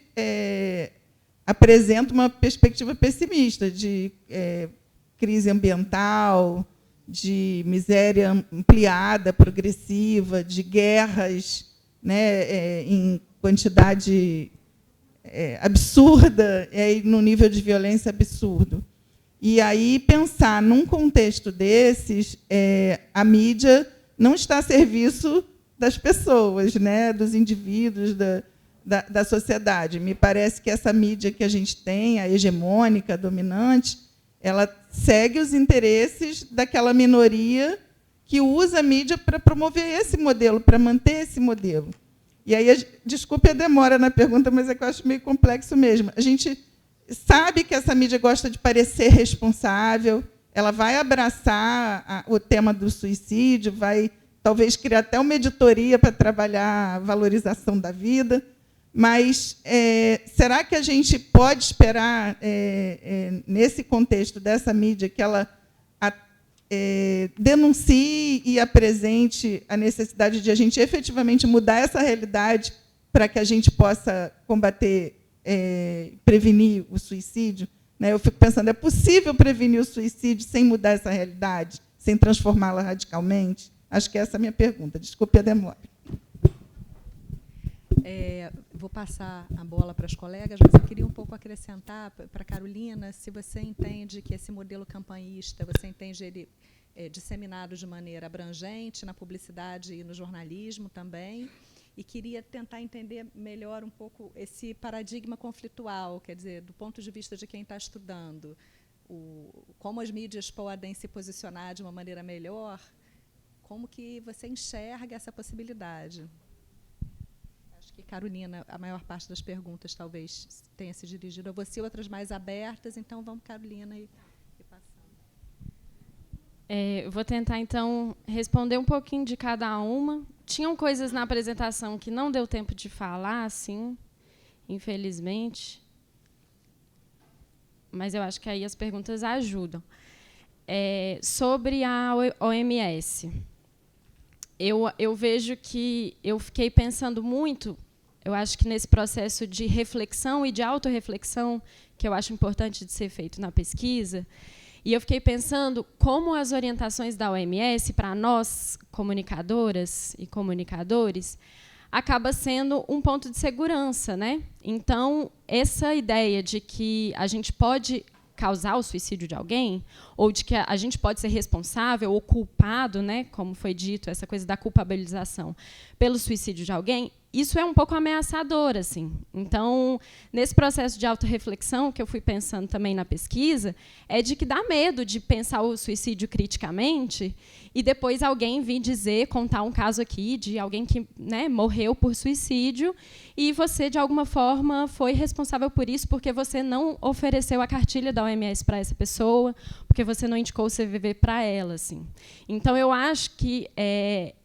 apresenta uma perspectiva pessimista de crise ambiental, de miséria ampliada, progressiva, de guerras, né, em quantidade absurda, no nível de violência absurdo. E aí pensar num contexto desses, a mídia não está a serviço das pessoas, né, dos indivíduos, da sociedade. Me parece que essa mídia que a gente tem, a hegemônica, a dominante, ela segue os interesses daquela minoria que usa a mídia para promover esse modelo, para manter esse modelo. E aí, desculpe a demora na pergunta, mas é que eu acho meio complexo mesmo. A gente sabe que essa mídia gosta de parecer responsável, ela vai abraçar o tema do suicídio, vai talvez criar até uma editoria para trabalhar a valorização da vida, mas será que a gente pode esperar, nesse contexto dessa mídia, que ela denuncie e apresente a necessidade de a gente efetivamente mudar essa realidade para que a gente possa combater, prevenir o suicídio? Né? Eu fico pensando, é possível prevenir o suicídio sem mudar essa realidade, sem transformá-la radicalmente? Acho que essa é a minha pergunta. Desculpe a demora. Vou passar a bola para as colegas, mas eu queria um pouco acrescentar para a Carolina, se você entende que esse modelo campanhista, você entende ele disseminado de maneira abrangente na publicidade e no jornalismo também, e queria tentar entender melhor um pouco esse paradigma conflitual, quer dizer, do ponto de vista de quem está estudando, como as mídias podem se posicionar de uma maneira melhor, como que você enxerga essa possibilidade? Acho que, Carolina, a maior parte das perguntas talvez tenha se dirigido a você, outras mais abertas, então vamos, Carolina, e passando. Eu vou tentar, então, responder um pouquinho de cada uma. Tinham coisas na apresentação que não deu tempo de falar, assim, infelizmente, mas eu acho que aí as perguntas ajudam. Sobre a OMS, eu vejo que eu fiquei pensando muito, eu acho que nesse processo de reflexão e de autorreflexão, que eu acho importante de ser feito na pesquisa, e eu fiquei pensando como as orientações da OMS, para nós, comunicadoras e comunicadores, acaba sendo um ponto de segurança, né? Então, essa ideia de que a gente pode causar o suicídio de alguém, ou de que a gente pode ser responsável ou culpado, né, como foi dito, essa coisa da culpabilização pelo suicídio de alguém, isso é um pouco ameaçador, assim. Então, nesse processo de autorreflexão que eu fui pensando também na pesquisa, é de que dá medo de pensar o suicídio criticamente e depois alguém vir dizer, contar um caso aqui de alguém que, né, morreu por suicídio e você, de alguma forma, foi responsável por isso porque você não ofereceu a cartilha da OMS para essa pessoa, porque você não indicou o CVV para ela, assim. Então, eu acho que,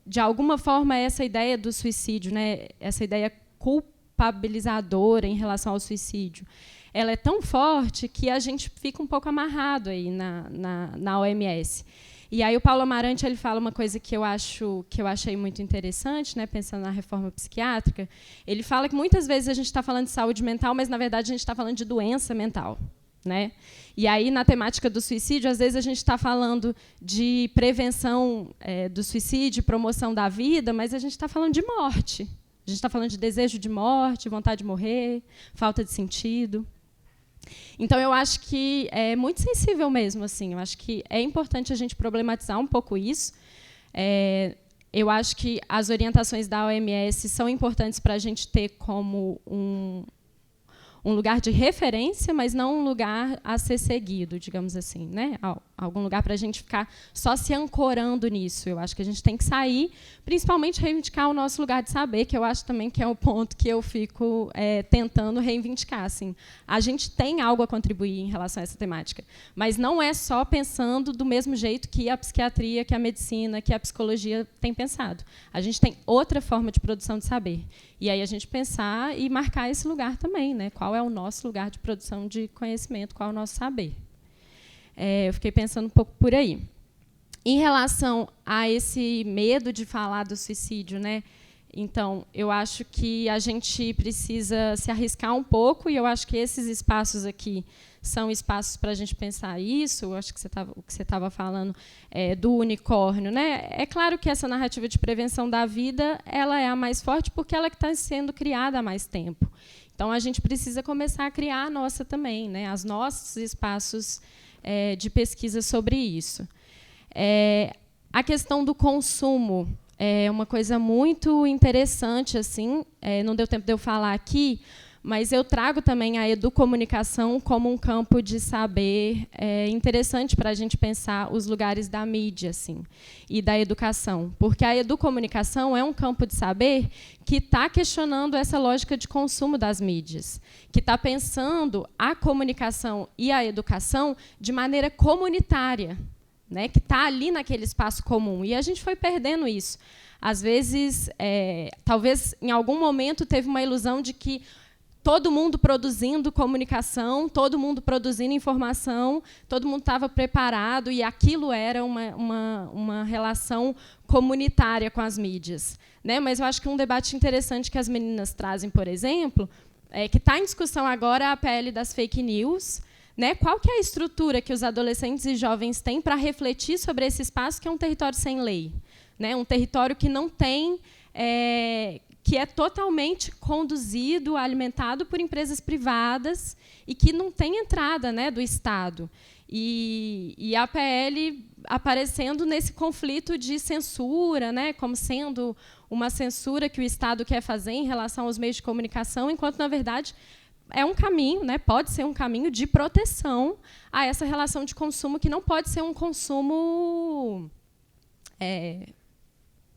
de alguma forma, essa ideia do suicídio, né, essa ideia culpabilizadora em relação ao suicídio, ela é tão forte que a gente fica um pouco amarrado aí na OMS. E aí o Paulo Amarante ele fala uma coisa que eu achei muito interessante, né, pensando na reforma psiquiátrica. Ele fala que muitas vezes a gente está falando de saúde mental, mas na verdade a gente está falando de doença mental, né? E aí na temática do suicídio, às vezes a gente está falando de prevenção do suicídio, promoção da vida, mas a gente está falando de morte. A gente está falando de desejo de morte, vontade de morrer, falta de sentido. Então, eu acho que é muito sensível mesmo, assim. Eu acho que é importante a gente problematizar um pouco isso. Eu acho que as orientações da OMS são importantes para a gente ter como um lugar de referência, mas não um lugar a ser seguido, digamos assim, né? Algum lugar para a gente ficar só se ancorando nisso. Eu acho que a gente tem que sair, principalmente reivindicar o nosso lugar de saber, que eu acho também que é o ponto que eu fico tentando reivindicar. Assim. A gente tem algo a contribuir em relação a essa temática, mas não é só pensando do mesmo jeito que a psiquiatria, que a medicina, que a psicologia tem pensado. A gente tem outra forma de produção de saber. E aí a gente pensar e marcar esse lugar também, né? Qual é o nosso lugar de produção de conhecimento, qual é o nosso saber. Eu fiquei pensando um pouco por aí. Em relação a esse medo de falar do suicídio, né? Então, eu acho que a gente precisa se arriscar um pouco, e eu acho que esses espaços aqui são espaços para a gente pensar isso. Eu acho que o que você estava falando do unicórnio, né? É claro que essa narrativa de prevenção da vida, ela é a mais forte porque ela está sendo criada há mais tempo. Então, a gente precisa começar a criar a nossa também, né? Os nossos espaços de pesquisa sobre isso. A questão do consumo é uma coisa muito interessante, assim, não deu tempo de eu falar aqui, mas eu trago também a educomunicação como um campo de saber interessante para a gente pensar os lugares da mídia, assim, e da educação. Porque a educomunicação é um campo de saber que está questionando essa lógica de consumo das mídias, que está pensando a comunicação e a educação de maneira comunitária, né, que está ali naquele espaço comum. E a gente foi perdendo isso. Às vezes, talvez, em algum momento, teve uma ilusão de que todo mundo produzindo comunicação, todo mundo produzindo informação, todo mundo estava preparado, e aquilo era uma relação comunitária com as mídias, né? Mas eu acho que um debate interessante que as meninas trazem, por exemplo, que está em discussão agora a PL das fake news, né? Qual que é a estrutura que os adolescentes e jovens têm para refletir sobre esse espaço que é um território sem lei, né? Um território que não tem... que é totalmente conduzido, alimentado por empresas privadas e que não tem entrada, né, do Estado. E a PL aparecendo nesse conflito de censura, né, como sendo uma censura que o Estado quer fazer em relação aos meios de comunicação, enquanto, na verdade, é um caminho, né, pode ser um caminho de proteção a essa relação de consumo, que não pode ser um consumo...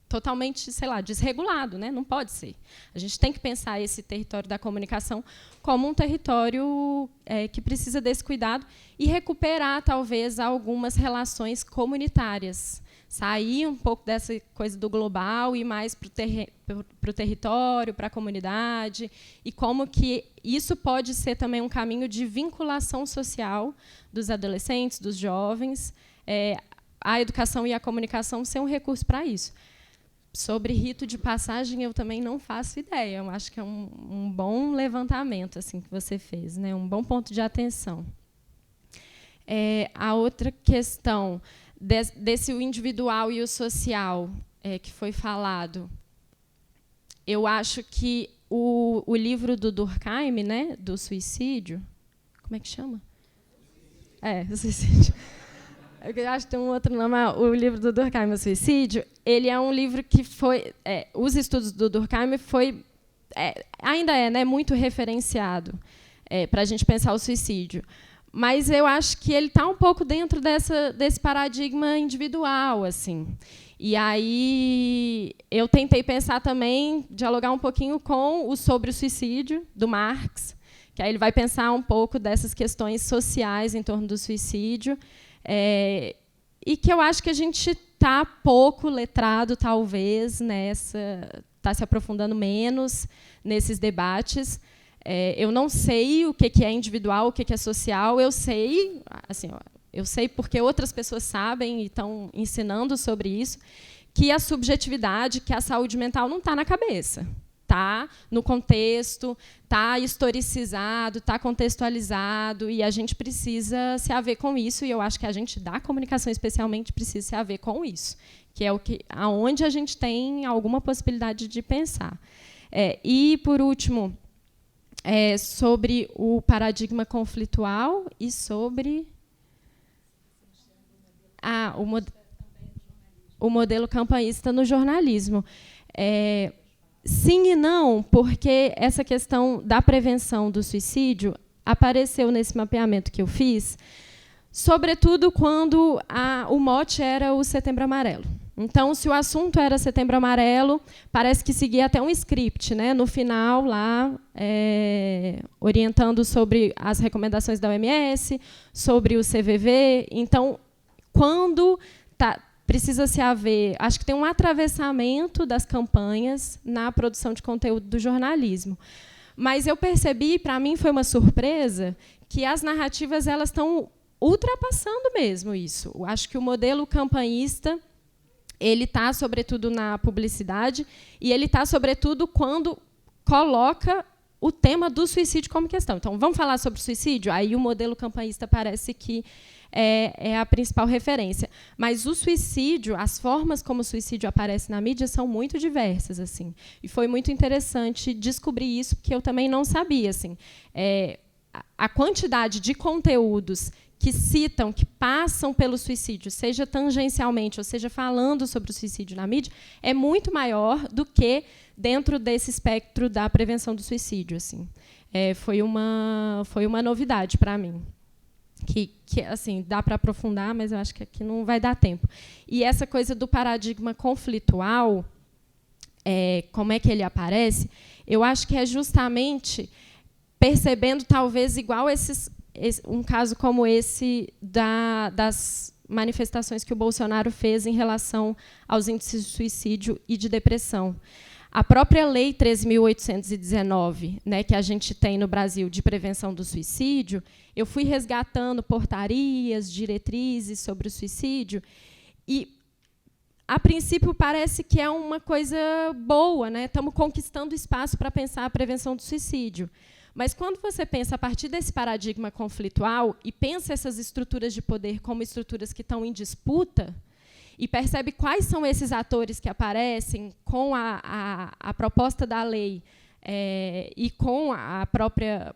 totalmente, sei lá, desregulado, né? Não pode ser. A gente tem que pensar esse território da comunicação como um território que precisa desse cuidado e recuperar, talvez, algumas relações comunitárias. Sair um pouco dessa coisa do global e ir mais para o território, para a comunidade, e como que isso pode ser também um caminho de vinculação social dos adolescentes, dos jovens, a educação e a comunicação ser um recurso para isso. Sobre rito de passagem, eu também não faço ideia. Eu acho que é um bom levantamento assim, que você fez, né? Um bom ponto de atenção. A outra questão desse o individual e o social que foi falado, eu acho que o livro do Durkheim, né, do suicídio, como é que chama? O suicídio. Eu acho que tem um outro nome, o livro do Durkheim, o Suicídio. Ele é um livro que foi... os estudos do Durkheim ainda é, né, muito referenciado para a gente pensar o suicídio. Mas eu acho que ele está um pouco dentro desse paradigma individual, assim. E aí eu tentei pensar também, dialogar um pouquinho com o Sobre o Suicídio, do Marx, que aí ele vai pensar um pouco dessas questões sociais em torno do suicídio, e que eu acho que a gente está pouco letrado, talvez, está se aprofundando menos nesses debates. Eu não sei o que é individual, o que é social. Eu sei, assim, eu sei porque outras pessoas sabem e estão ensinando sobre isso, que a subjetividade, que a saúde mental não está na cabeça. Está no contexto, está historicizado, está contextualizado, e a gente precisa se haver com isso, e eu acho que a gente, da comunicação especialmente, precisa se haver com isso, que é aonde a gente tem alguma possibilidade de pensar. E, por último, sobre o paradigma conflitual e sobre o modelo campanhista no jornalismo. Sim e não, porque essa questão da prevenção do suicídio apareceu nesse mapeamento que eu fiz, sobretudo quando o mote era o Setembro Amarelo. Então, se o assunto era Setembro Amarelo, parece que seguia até um script, né, no final, lá, orientando sobre as recomendações da OMS, sobre o CVV. Então, quando precisa se haver, acho que tem um atravessamento das campanhas na produção de conteúdo do jornalismo. Mas eu percebi, para mim foi uma surpresa, que as narrativas elas estão ultrapassando mesmo isso. Eu acho que o modelo campanhista ele está, sobretudo, na publicidade, e ele está, sobretudo, quando coloca o tema do suicídio como questão. Então, vamos falar sobre suicídio? Aí o modelo campanhista parece que é a principal referência. Mas o suicídio, as formas como o suicídio aparece na mídia são muito diversas, assim. E foi muito interessante descobrir isso, porque eu também não sabia, assim. A quantidade de conteúdos que citam, que passam pelo suicídio, seja tangencialmente, ou seja, falando sobre o suicídio na mídia, é muito maior do que dentro desse espectro da prevenção do suicídio, assim. Foi uma novidade para mim. Que assim, dá para aprofundar, mas eu acho que aqui não vai dar tempo. E essa coisa do paradigma conflitual, como é que ele aparece, eu acho que é justamente percebendo, talvez, igual um caso como esse das manifestações que o Bolsonaro fez em relação aos índices de suicídio e de depressão. A própria Lei 13.819, né, que a gente tem no Brasil de prevenção do suicídio, eu fui resgatando portarias, diretrizes sobre o suicídio, e, a princípio, parece que é uma coisa boa, né? Estamos conquistando espaço para pensar a prevenção do suicídio. Mas, quando você pensa a partir desse paradigma conflitual e pensa essas estruturas de poder como estruturas que estão em disputa, e percebe quais são esses atores que aparecem com a proposta da lei e com a própria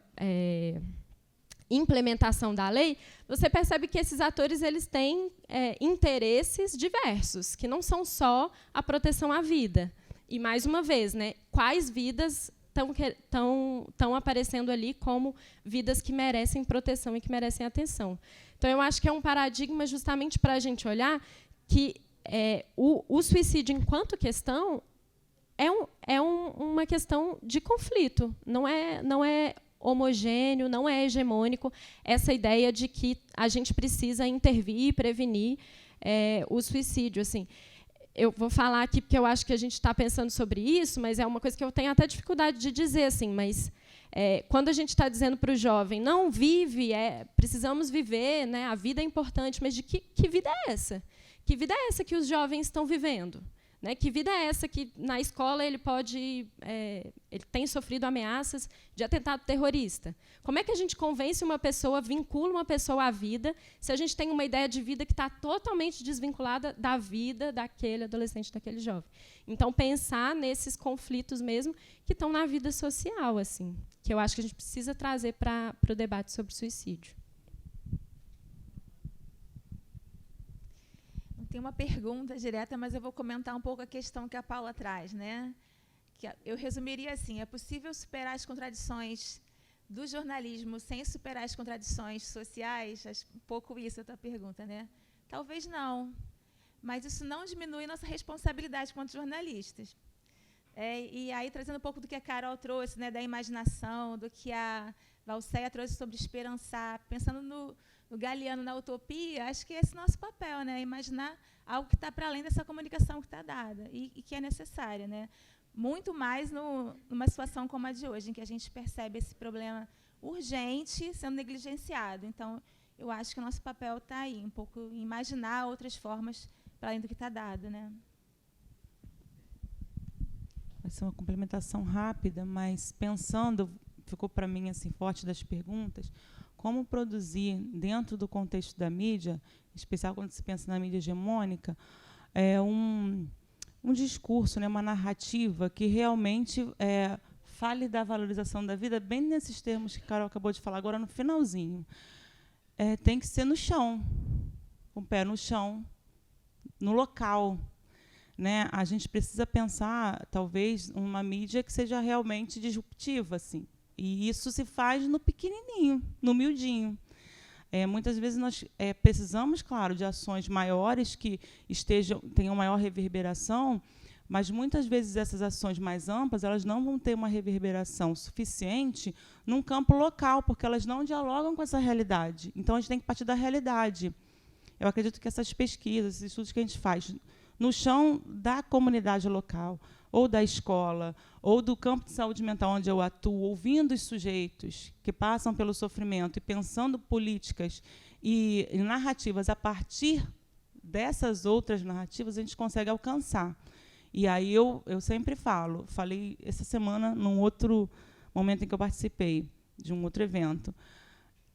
implementação da lei, você percebe que esses atores eles têm interesses diversos, que não são só a proteção à vida. E, mais uma vez, né, quais vidas estão aparecendo ali como vidas que merecem proteção e que merecem atenção. Então, eu acho que é um paradigma justamente para a gente olhar que o suicídio, enquanto questão, uma questão de conflito. Não é homogêneo, não é hegemônico essa ideia de que a gente precisa intervir e prevenir o suicídio. Assim, eu vou falar aqui porque eu acho que a gente está pensando sobre isso, mas é uma coisa que eu tenho até dificuldade de dizer. Assim, mas quando a gente está dizendo para o jovem, não vive, precisamos viver, né, a vida é importante, mas de que vida é essa? Que vida é essa que os jovens estão vivendo? Né? Que vida é essa que, na escola, ele tem sofrido ameaças de atentado terrorista? Como é que a gente convence uma pessoa, vincula uma pessoa à vida, se a gente tem uma ideia de vida que está totalmente desvinculada da vida daquele adolescente, daquele jovem? Então, pensar nesses conflitos mesmo que estão na vida social, assim, que eu acho que a gente precisa trazer para o debate sobre suicídio. Tem uma pergunta direta, mas eu vou comentar um pouco a questão que a Paula traz, né? Que eu resumiria assim: é possível superar as contradições do jornalismo sem superar as contradições sociais? Acho um pouco isso a tua pergunta, né? Talvez não, mas isso não diminui nossa responsabilidade quanto jornalistas. E aí, trazendo um pouco do que a Carol trouxe, né, da imaginação, do que a Valceia trouxe sobre esperançar, pensando no Galeano, na utopia, acho que esse é o nosso papel, né? Imaginar algo que está para além dessa comunicação que está dada e que é necessária, né? Muito mais numa situação como a de hoje, em que a gente percebe esse problema urgente sendo negligenciado. Então, eu acho que o nosso papel está aí, um pouco em imaginar outras formas para além do que está dado, né? Vai ser uma complementação rápida, mas pensando, ficou para mim assim forte das perguntas, como produzir, dentro do contexto da mídia, em especial quando se pensa na mídia hegemônica, um discurso, né, uma narrativa que realmente fale da valorização da vida, bem nesses termos que a Carol acabou de falar agora no finalzinho. Tem que ser no chão, com o pé no chão, no local. Né? A gente precisa pensar, talvez, uma mídia que seja realmente disruptiva, assim. E isso se faz no pequenininho, no miudinho. Muitas vezes nós precisamos, claro, de ações maiores que tenham maior reverberação, mas muitas vezes essas ações mais amplas elas não vão ter uma reverberação suficiente num campo local, porque elas não dialogam com essa realidade. Então, a gente tem que partir da realidade. Eu acredito que essas pesquisas, esses estudos que a gente faz no chão da comunidade local, ou da escola, ou do campo de saúde mental onde eu atuo, ouvindo os sujeitos que passam pelo sofrimento e pensando políticas e narrativas a partir dessas outras narrativas a gente consegue alcançar. E aí eu sempre falei essa semana, num outro momento em que eu participei de um outro evento,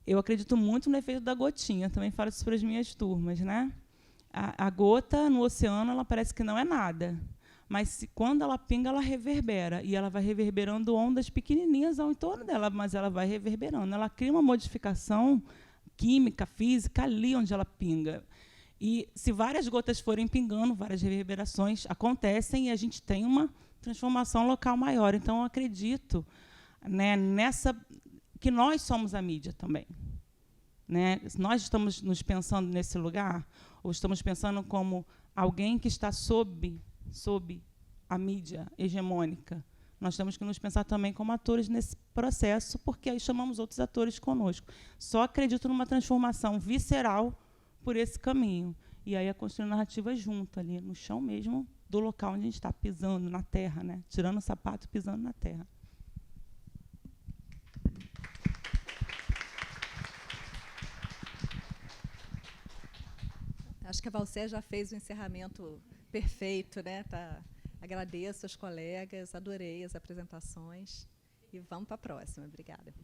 eu acredito muito no efeito da gotinha, também falo isso para as minhas turmas, né? A gota no oceano, ela parece que não é nada, mas quando ela pinga, ela reverbera, e ela vai reverberando ondas pequenininhas ao entorno dela, mas ela vai reverberando. Ela cria uma modificação química, física, ali onde ela pinga. E se várias gotas forem pingando, várias reverberações acontecem e a gente tem uma transformação local maior. Então, eu acredito, né, que nós somos a mídia também. Né? Nós estamos nos pensando nesse lugar, ou estamos pensando como alguém que está sob a mídia hegemônica. Nós temos que nos pensar também como atores nesse processo, porque aí chamamos outros atores conosco. Só acredito numa transformação visceral por esse caminho. E aí a construção narrativa junto, ali no chão mesmo, do local onde a gente está pisando, na terra, né? Tirando o sapato e pisando na terra. Acho que a Valcé já fez o encerramento perfeito, né? Agradeço aos colegas, adorei as apresentações e vamos para a próxima. Obrigada.